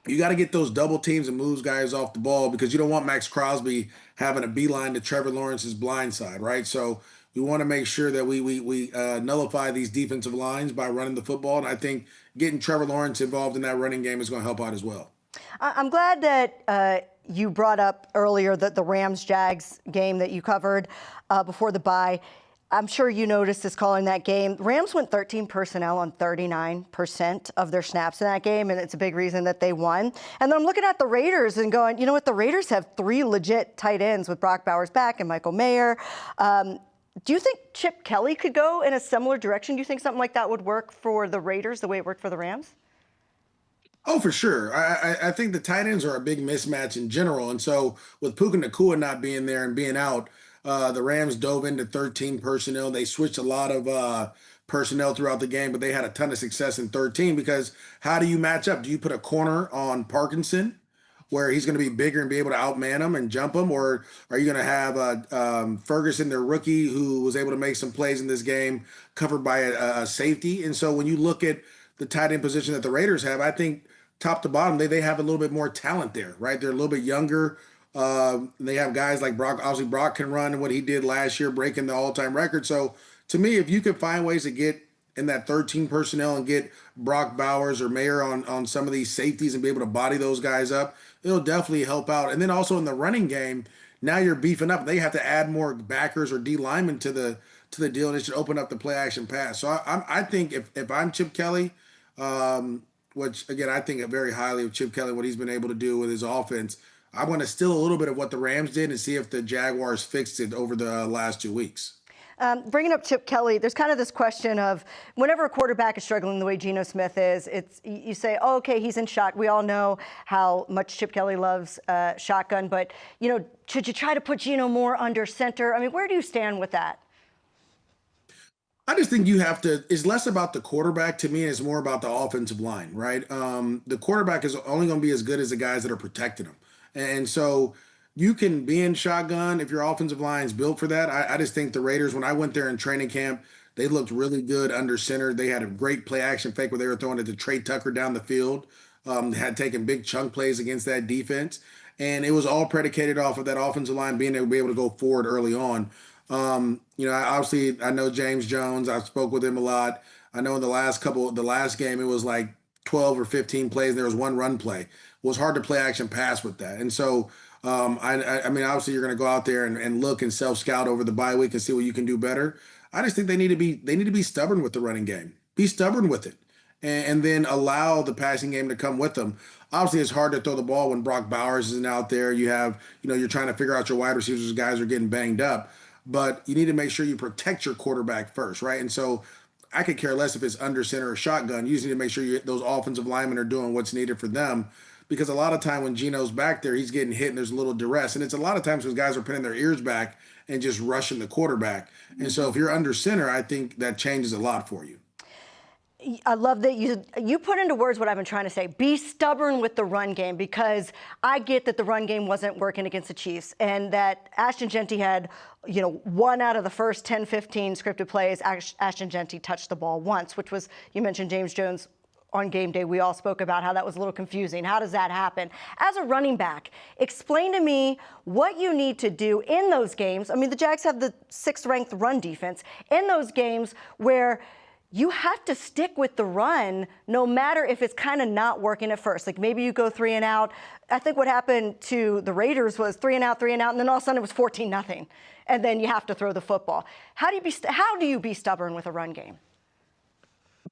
H: you got to get those double teams and moves guys off the ball because you don't want Max Crosby having a beeline to Trevor Lawrence's blind side, right? So we want to make sure that we nullify these defensive lines by running the football. And I think getting Trevor Lawrence involved in that running game is going to help out as well.
A: I'm glad that you brought up earlier the Rams-Jags game that you covered before the bye. I'm sure you noticed this calling that game. Rams went 13 personnel on 39% of their snaps in that game, and it's a big reason that they won. And then I'm looking at the Raiders and going, you know what? The Raiders have 3 legit tight ends with Brock Bowers back and Michael Mayer. Do you think Chip Kelly could go in a similar direction? Do you think something like that would work for the Raiders the way it worked for the Rams?
H: Oh, for sure. I think the tight ends are a big mismatch in general. And so with Puka Nacua not being there and being out, the Rams dove into 13 personnel. They switched a lot of personnel throughout the game, but they had a ton of success in 13 because how do you match up? Do you put a corner on Parkinson where he's going to be bigger and be able to outman him and jump him? Or are you going to have Ferguson, their rookie, who was able to make some plays in this game, covered by a safety? And so when you look at the tight end position that the Raiders have, I think top to bottom, they have a little bit more talent there, right? They're a little bit younger. They have guys like Brock. Obviously, Brock can run and what he did last year, breaking the all-time record. So to me, if you could find ways to get in that 13 personnel and get Brock Bowers or Mayer on some of these safeties and be able to body those guys up, it'll definitely help out. And then also in the running game, now you're beefing up. They have to add more backers or D linemen to the deal, and it should open up the play action pass. So I think if I'm Chip Kelly, which again I think very highly of Chip Kelly, what he's been able to do with his offense, I want to steal a little bit of what the Rams did and see if the Jaguars fixed it over the last 2 weeks.
A: Bringing up Chip Kelly, there's kind of this question of whenever a quarterback is struggling the way Geno Smith is, you say, oh, okay, he's in shock. We all know how much Chip Kelly loves shotgun, but should you try to put Geno more under center? I mean, where do you stand with that?
H: I just think you have to, it's less about the quarterback to me, it's more about the offensive line, right? The quarterback is only going to be as good as the guys that are protecting him. And so you can be in shotgun if your offensive line is built for that. I just think the Raiders, when I went there in training camp, they looked really good under center. They had a great play action fake where they were throwing it to Tre Tucker down the field. Had taken big chunk plays against that defense. And it was all predicated off of that offensive line being able to go forward early on. Obviously, I know James Jones. I spoke with him a lot. I know in the last game, it was like 12 or 15 plays. And there was one run play. It was hard to play action pass with that. And so, I mean, obviously, you're going to go out there and look and self-scout over the bye week and see what you can do better. I just think they need to be stubborn with the running game. Be stubborn with it, and then allow the passing game to come with them. Obviously, it's hard to throw the ball when Brock Bowers isn't out there. You're trying to figure out your wide receivers as guys are getting banged up. But you need to make sure you protect your quarterback first, right? And so I could care less if it's under center or shotgun. You just need to make sure those offensive linemen are doing what's needed for them. Because a lot of time when Geno's back there, he's getting hit and there's a little duress. And it's a lot of times when guys are pinning their ears back and just rushing the quarterback. And so if you're under center, I think that changes a lot for you.
A: I love that you put into words what I've been trying to say. Be stubborn with the run game, because I get that the run game wasn't working against the Chiefs and that Ashton Jeanty had, 1 out of the first 10, 15 scripted plays, Ashton Jeanty touched the ball once, which was, you mentioned James Jones on game day. We all spoke about how that was a little confusing. How does that happen? As a running back, explain to me what you need to do in those games. I mean, the Jags have the 6th ranked run defense. In those games where you have to stick with the run no matter if it's kind of not working at first. Like maybe you go 3 and out. I think what happened to the Raiders was 3 and out, and then all of a sudden it was 14-0. And then you have to throw the football. How do you be stubborn with a run game?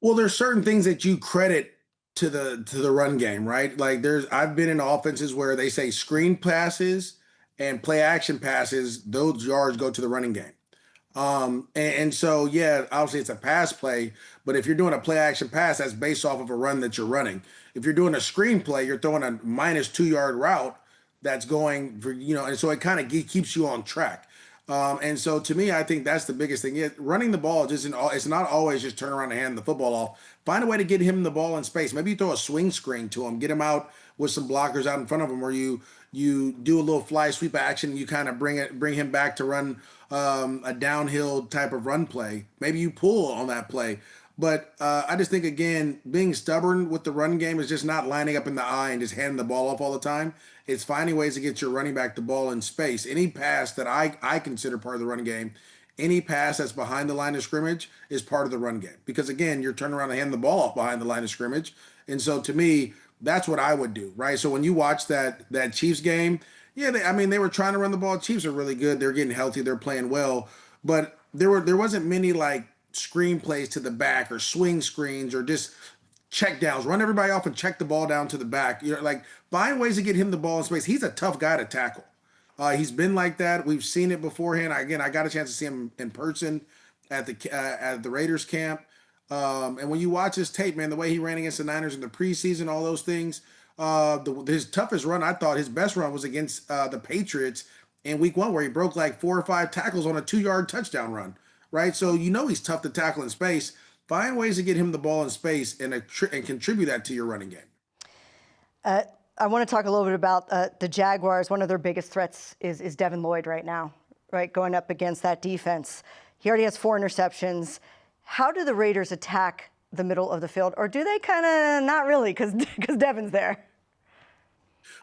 H: Well, there's certain things that you credit to the run game, right? Like I've been in offenses where they say screen passes and play action passes, those yards go to the running game. And so, yeah, obviously it's a pass play, but if you're doing a play action pass, that's based off of a run that you're running. If you're doing a screen play, you're throwing a -2 yard route that's going for, and so it kind of keeps you on track. And so to me, I think that's the biggest thing. Running the ball it's not always just turn around and hand the football off. Find a way to get him the ball in space. Maybe you throw a swing screen to him, get him out with some blockers out in front of him, where you do a little fly sweep action and you kind of bring him back to run a downhill type of run play. Maybe you pull on that play. But I just think, again, being stubborn with the run game is just not lining up in the eye and just handing the ball off all the time. It's finding ways to get your running back the ball in space. Any pass that I consider part of the run game, any pass that's behind the line of scrimmage is part of the run game. Because, again, you're turning around and handing the ball off behind the line of scrimmage. And so, to me, that's what I would do, right? So when you watch that Chiefs game, yeah, they were trying to run the ball. Chiefs are really good. They're getting healthy. They're playing well. But there wasn't many, like, screen plays to the back or swing screens or just check downs. Run everybody off and check the ball down to the back. Find ways to get him the ball in space. He's a tough guy to tackle. He's been like that. We've seen it beforehand. Again, I got a chance to see him in person at the Raiders camp. And when you watch his tape, man, the way he ran against the Niners in the preseason, all those things, his toughest run, I thought his best run was against the Patriots in week 1, where he broke like 4 or 5 tackles on a 2-yard touchdown run, right? So he's tough to tackle in space. Find ways to get him the ball in space and contribute that to your running game.
A: I want to talk a little bit about the Jaguars. One of their biggest threats is Devin Lloyd right now, right, going up against that defense. He already has 4 interceptions. How do the Raiders attack the middle of the field? Or do they kind of not really, because Devin's there?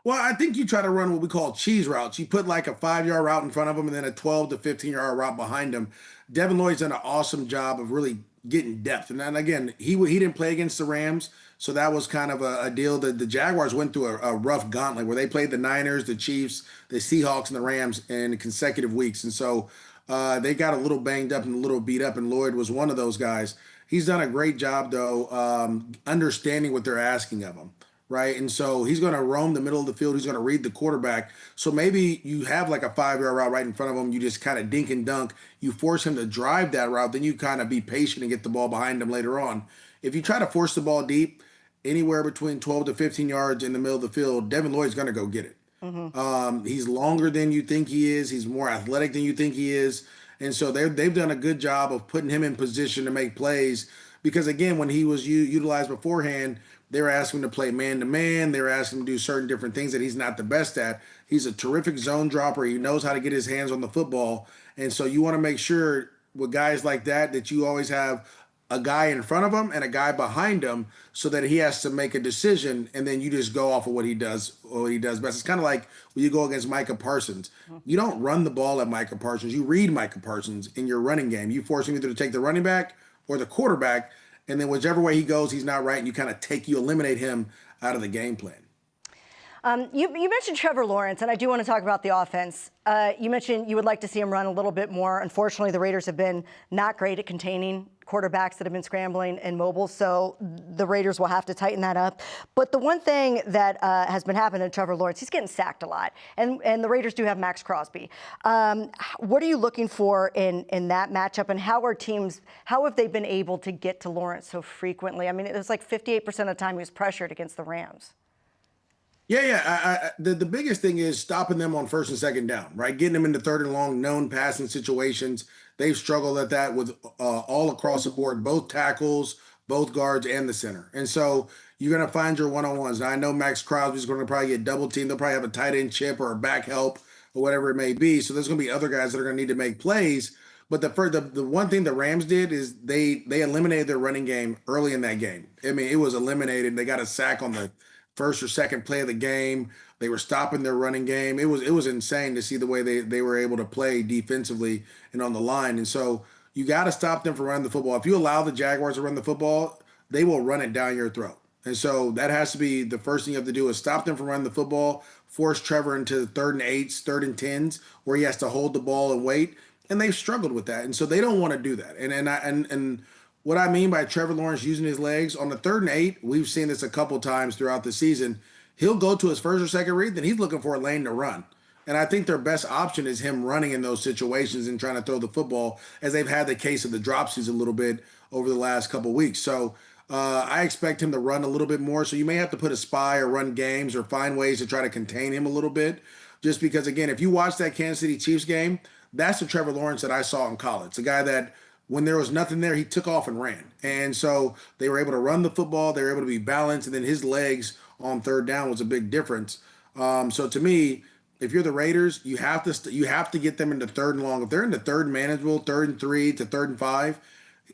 H: Well, I think you try to run what we call cheese routes. You put like a 5-yard route in front of him and then a 12 to 15-yard route behind him. Devin Lloyd's done an awesome job of really getting depth. And then again, he didn't play against the Rams, so that was kind of a deal that the Jaguars went through a rough gauntlet where they played the Niners, the Chiefs, the Seahawks, and the Rams in consecutive weeks. And so they got a little banged up and a little beat up, and Lloyd was one of those guys. He's done a great job, though, understanding what they're asking of him, right? And so he's going to roam the middle of the field. He's going to read the quarterback. So maybe you have like a 5-yard route right in front of him. You just kind of dink and dunk. You force him to drive that route. Then you kind of be patient and get the ball behind him later on. If you try to force the ball deep, anywhere between 12 to 15 yards in the middle of the field, Devin Lloyd's going to go get it. Mm-hmm. He's longer than you think he is. He's more athletic than you think he is. And so they've done a good job of putting him in position to make plays. Because, again, when he was utilized beforehand, they were asking him to play man-to-man. They were asking him to do certain different things that he's not the best at. He's a terrific zone dropper. He knows how to get his hands on the football. And so you want to make sure with guys like that you always have a guy in front of him and a guy behind him so that he has to make a decision, and then you just go off of what he does best. It's kind of like when you go against Micah Parsons. You don't run the ball at Micah Parsons. You read Micah Parsons in your running game. You force him either to take the running back or the quarterback, and then whichever way he goes, he's not right, and you eliminate him out of the game plan.
A: You mentioned Trevor Lawrence, and I do want to talk about the offense. You mentioned you would like to see him run a little bit more. Unfortunately, the Raiders have been not great at containing quarterbacks that have been scrambling and mobile, so the Raiders will have to tighten that up. But the one thing that has been happening to Trevor Lawrence, he's getting sacked a lot, and the Raiders do have Max Crosby. What are you looking for in that matchup, and how have they been able to get to Lawrence so frequently? I mean, it was like 58% of the time he was pressured against the Rams.
H: The biggest thing is stopping them on first and second down, right? Getting them into third and long, known passing situations. They've struggled at that with all across the board, both tackles, both guards, and the center. And so you're going to find your one-on-ones. Now, I know Max Crosby's going to probably get double teamed. They'll probably have a tight end chip or a back help or whatever it may be. So there's going to be other guys that are going to need to make plays. But the one thing the Rams did is they eliminated their running game early in that game. I mean, it was eliminated. They got a sack on the first or second play of the game. They were stopping their running game. It was insane to see the way they were able to play defensively and on the line. And so you got to stop them from running the football. If you allow the Jaguars to run the football, they will run it down your throat. And so that has to be the first thing you have to do is stop them from running the football, force Trevor into 3rd and 8s, 3rd and 10s, where he has to hold the ball and wait. And they've struggled with that. And so they don't want to do that. And what I mean by Trevor Lawrence using his legs, on the 3rd and 8, we've seen this a couple times throughout the season. He'll go to his first or second read, then he's looking for a lane to run. And I think their best option is him running in those situations and trying to throw the football, as they've had the case of the dropsies a little bit over the last couple of weeks. So I expect him to run a little bit more. So you may have to put a spy or run games or find ways to try to contain him a little bit. Just because, again, if you watch that Kansas City Chiefs game, that's the Trevor Lawrence that I saw in college. The guy that when there was nothing there, he took off and ran. And so they were able to run the football. They were able to be balanced. And then his legs on 3rd down was a big difference. So to me, if you're the Raiders, you have to get them into 3rd and long. If they're into 3rd and manageable, 3rd and 3 to 3rd and 5,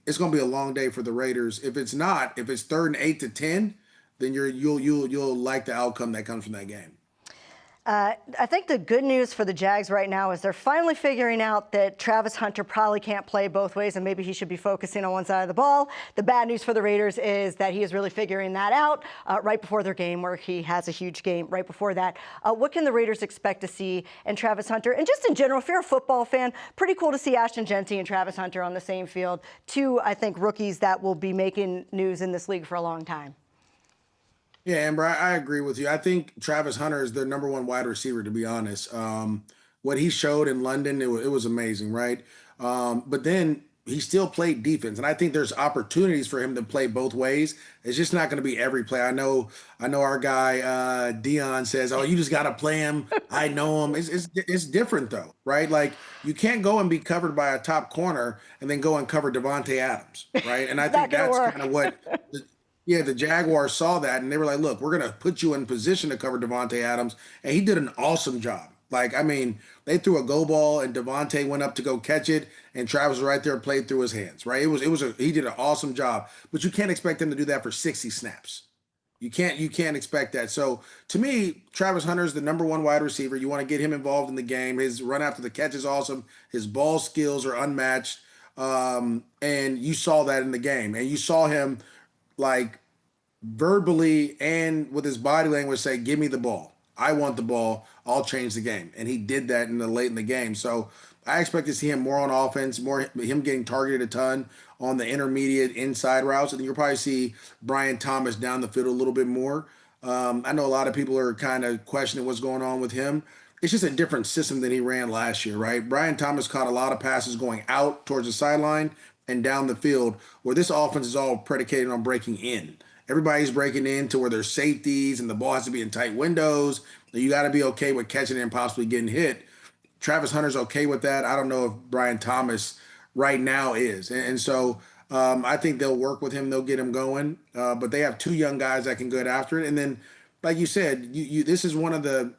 H: it's going to be a long day for the Raiders. If it's not, if it's 3rd and 8 to 10, then you'll like the outcome that comes from that game.
A: I think the good news for the Jags right now is they're finally figuring out that Travis Hunter probably can't play both ways and maybe he should be focusing on one side of the ball. The bad news for the Raiders is that he is really figuring that out right before their game, where he has a huge game right before that. What can the Raiders expect to see in Travis Hunter? And just in general, if you're a football fan, pretty cool to see Ashton Genty and Travis Hunter on the same field. Two, I think, rookies that will be making news in this league for a long time.
H: Yeah, Amber, I agree with you. I think Travis Hunter is their number 1 wide receiver, to be honest. What he showed in London, it was amazing, right? But then he still played defense, and I think there's opportunities for him to play both ways. It's just not going to be every play. I know our guy Dion says, "Oh, you just got to play him." I know him. It's different though, right? Like you can't go and be covered by a top corner and then go and cover Devontae Adams, right? And I think that's kind of what. The Jaguars saw that, and they were like, look, we're going to put you in position to cover Devontae Adams. And he did an awesome job. Like, I mean, they threw a go ball, and Devontae went up to go catch it, and Travis was right there and played through his hands, right? He did an awesome job. But you can't expect him to do that for 60 snaps. You can't expect that. So, to me, Travis Hunter is the number 1 wide receiver. You want to get him involved in the game. His run after the catch is awesome. His ball skills are unmatched. And you saw that in the game. And you saw him like verbally and with his body language say, give me the ball. I want the ball. I'll change the game. And he did that late in the game. So I expect to see him more on offense, more him getting targeted a ton on the intermediate inside routes. And you'll probably see Brian Thomas down the field a little bit more. I know a lot of people are kind of questioning what's going on with him. It's just a different system than he ran last year, right? Brian Thomas caught a lot of passes going out towards the sideline and down the field, where this offense is all predicated on breaking in. Everybody's breaking in to where there's safeties and the ball has to be in tight windows. You got to be okay with catching it and possibly getting hit. Travis Hunter's okay with that. I don't know if Brian Thomas right now is. And so I think they'll work with him. They'll get him going. But they have 2 young guys that can get after it. And then, like you said, this is one of the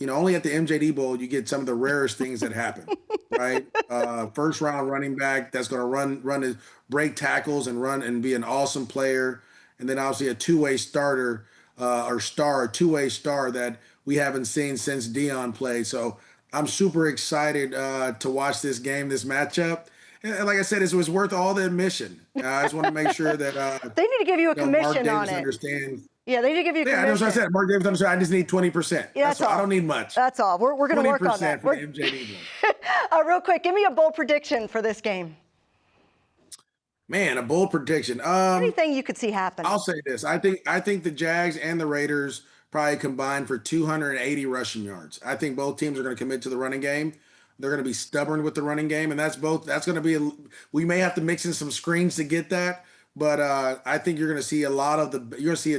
H: only at the MJD Bowl you get some of the rarest things that happen, right? First round running back that's going to run his break tackles and run and be an awesome player, and then obviously a two-way starter two-way star that we haven't seen since Dion played. So I'm super excited to watch this game, this matchup. And like I said, it was worth all the admission. I just want to make sure that
A: they need to give you a commission
H: Mark
A: on
H: Davis
A: it.
H: Understands.
A: Yeah, they did give you
H: Yeah, that's what I said. Mark Davis understood. I just need 20%.
A: Yeah,
H: that's all. I don't need much.
A: That's all. We're going to work on that.
H: 20% for the MJD Bowl.
A: Real quick, give me a bold prediction for this game.
H: Man, a bold prediction.
A: Anything you could see happen.
H: I'll say this. I think the Jags and the Raiders probably combined for 280 rushing yards. I think both teams are going to commit to the running game. They're going to be stubborn with the running game, and that's going to be we may have to mix in some screens to get that, but I think you're going to see a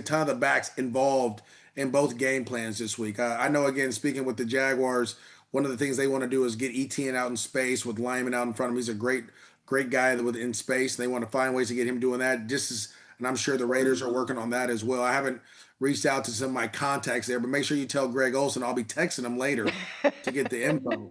H: ton of the backs involved in both game plans this week. I know, again, speaking with the Jaguars, one of the things they want to do is get Etienne out in space with Lyman out in front of him. He's a great guy in space. They want to find ways to get him doing that. And I'm sure the Raiders are working on that as well. I haven't reached out to some of my contacts there, but make sure you tell Greg Olson. I'll be texting him later to get the info.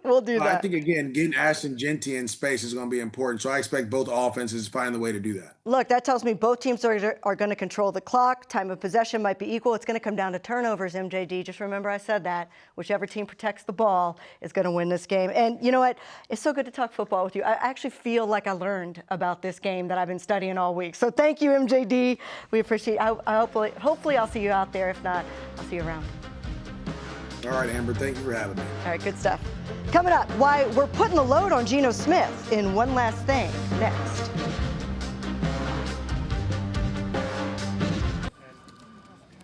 A: We'll do that.
H: I think, again, getting Ashton Genty in space is going to be important. So I expect both offenses to find the way to do that.
A: Look, that tells me both teams are going to control the clock. Time of possession might be equal. It's going to come down to turnovers, MJD. Just remember I said that. Whichever team protects the ball is going to win this game. And you know what? It's so good to talk football with you. I actually feel like I learned about this game that I've been studying all week. So thank you, MJD. We appreciate it. Hopefully I'll see you out there. If not, I'll see you around.
H: All right, Amber, thank you for having me.
A: All right, good stuff. Coming up, why we're putting the load on Geno Smith in One Last Thing next.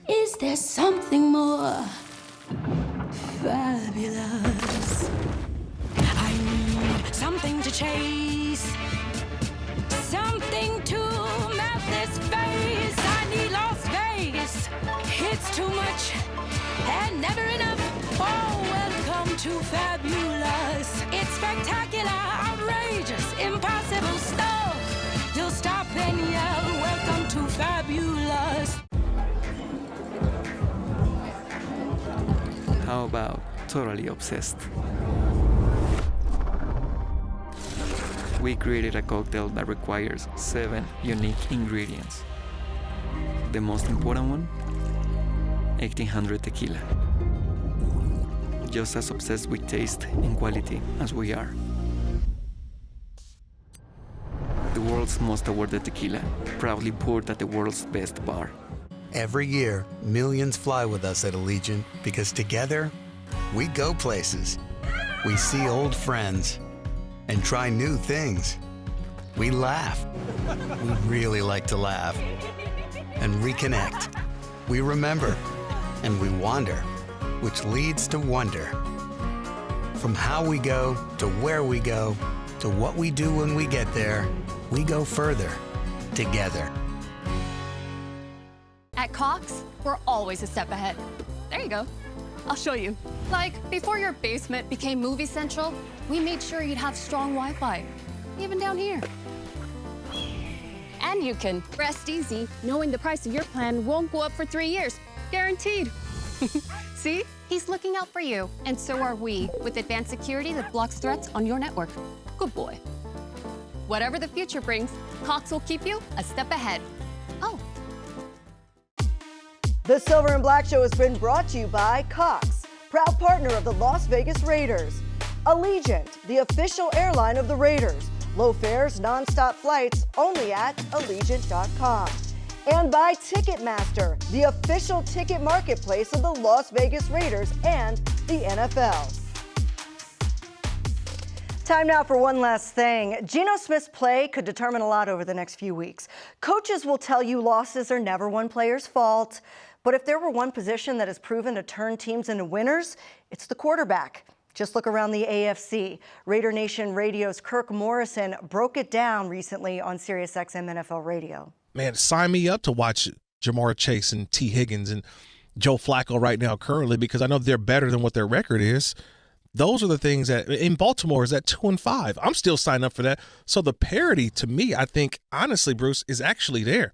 S: Is there something more fabulous? I need something to chase, something to melt this face. I need Las Vegas. It's too much and never enough. Oh, welcome to fabulous. It's spectacular, outrageous, impossible stuff. You'll stop and yell, welcome to fabulous.
T: How about totally obsessed? We created a cocktail that requires 7 unique ingredients. The most important one, 1800 tequila. Just as obsessed with taste and quality as we are. The world's most awarded tequila, proudly poured at the world's best bar.
R: Every year, millions fly with us at Allegiant because together, we go places. We see old friends and try new things. We laugh. We really like to laugh. And reconnect. We remember. And we wander, which leads to wonder. From how we go to where we go to what we do when we get there, we go further together.
Q: At Cox, we're always a step ahead. There you go. I'll show you. Like, before your basement became Movie Central, we made sure you'd have strong Wi-Fi, even down here. And you can rest easy knowing the price of your plan won't go up for 3 years. Guaranteed. See? He's looking out for you, and so are we, with advanced security that blocks threats on your network. Good boy. Whatever the future brings, Cox will keep you a step ahead. Oh.
A: The Silver and Black Show has been brought to you by Cox, proud partner of the Las Vegas Raiders. Allegiant, the official airline of the Raiders. Low fares, nonstop flights, only at Allegiant.com. And by Ticketmaster, the official ticket marketplace of the Las Vegas Raiders and the NFL. Time now for one last thing. Geno Smith's play could determine a lot over the next few weeks. Coaches will tell you losses are never one player's fault. But if there were one position that has proven to turn teams into winners, it's the quarterback. Just look around the AFC. Raider Nation Radio's Kirk Morrison broke it down recently on SiriusXM NFL Radio.
I: Man, sign me up to watch Jamar Chase and T. Higgins and Joe Flacco right now currently, because I know they're better than what their record is. Those are the things that in Baltimore is at 2-5. I'm still signed up for that. So the parity to me, I think, honestly, Bruce, is actually there.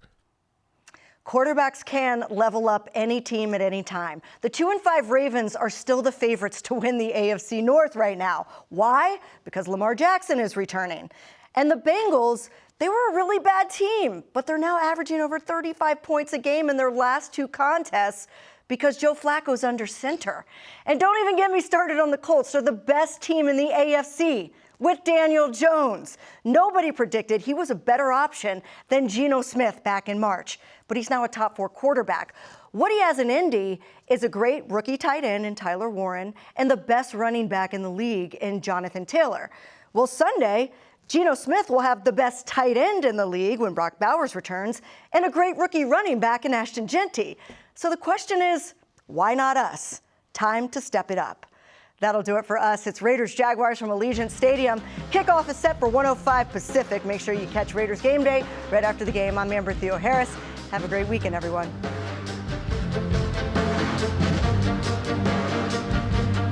A: Quarterbacks can level up any team at any time. The 2-5 Ravens are still the favorites to win the AFC North right now. Why? Because Lamar Jackson is returning. And the Bengals, they were a really bad team, but they're now averaging over 35 points a game in their last 2 contests because Joe Flacco's under center. And don't even get me started on the Colts. They're the best team in the AFC. with Daniel Jones. Nobody predicted he was a better option than Geno Smith back in March, but he's now a top 4 quarterback. What he has in Indy is a great rookie tight end in Tyler Warren and the best running back in the league in Jonathan Taylor. Well, Sunday, Geno Smith will have the best tight end in the league when Brock Bowers returns and a great rookie running back in Ashton Genty. So the question is, why not us? Time to step it up. That'll do it for us. It's Raiders Jaguars from Allegiant Stadium. Kickoff is set for 1:05 Pacific. Make sure you catch Raiders Game Day right after the game. I'm Amber Theoharis. Have a great weekend, everyone.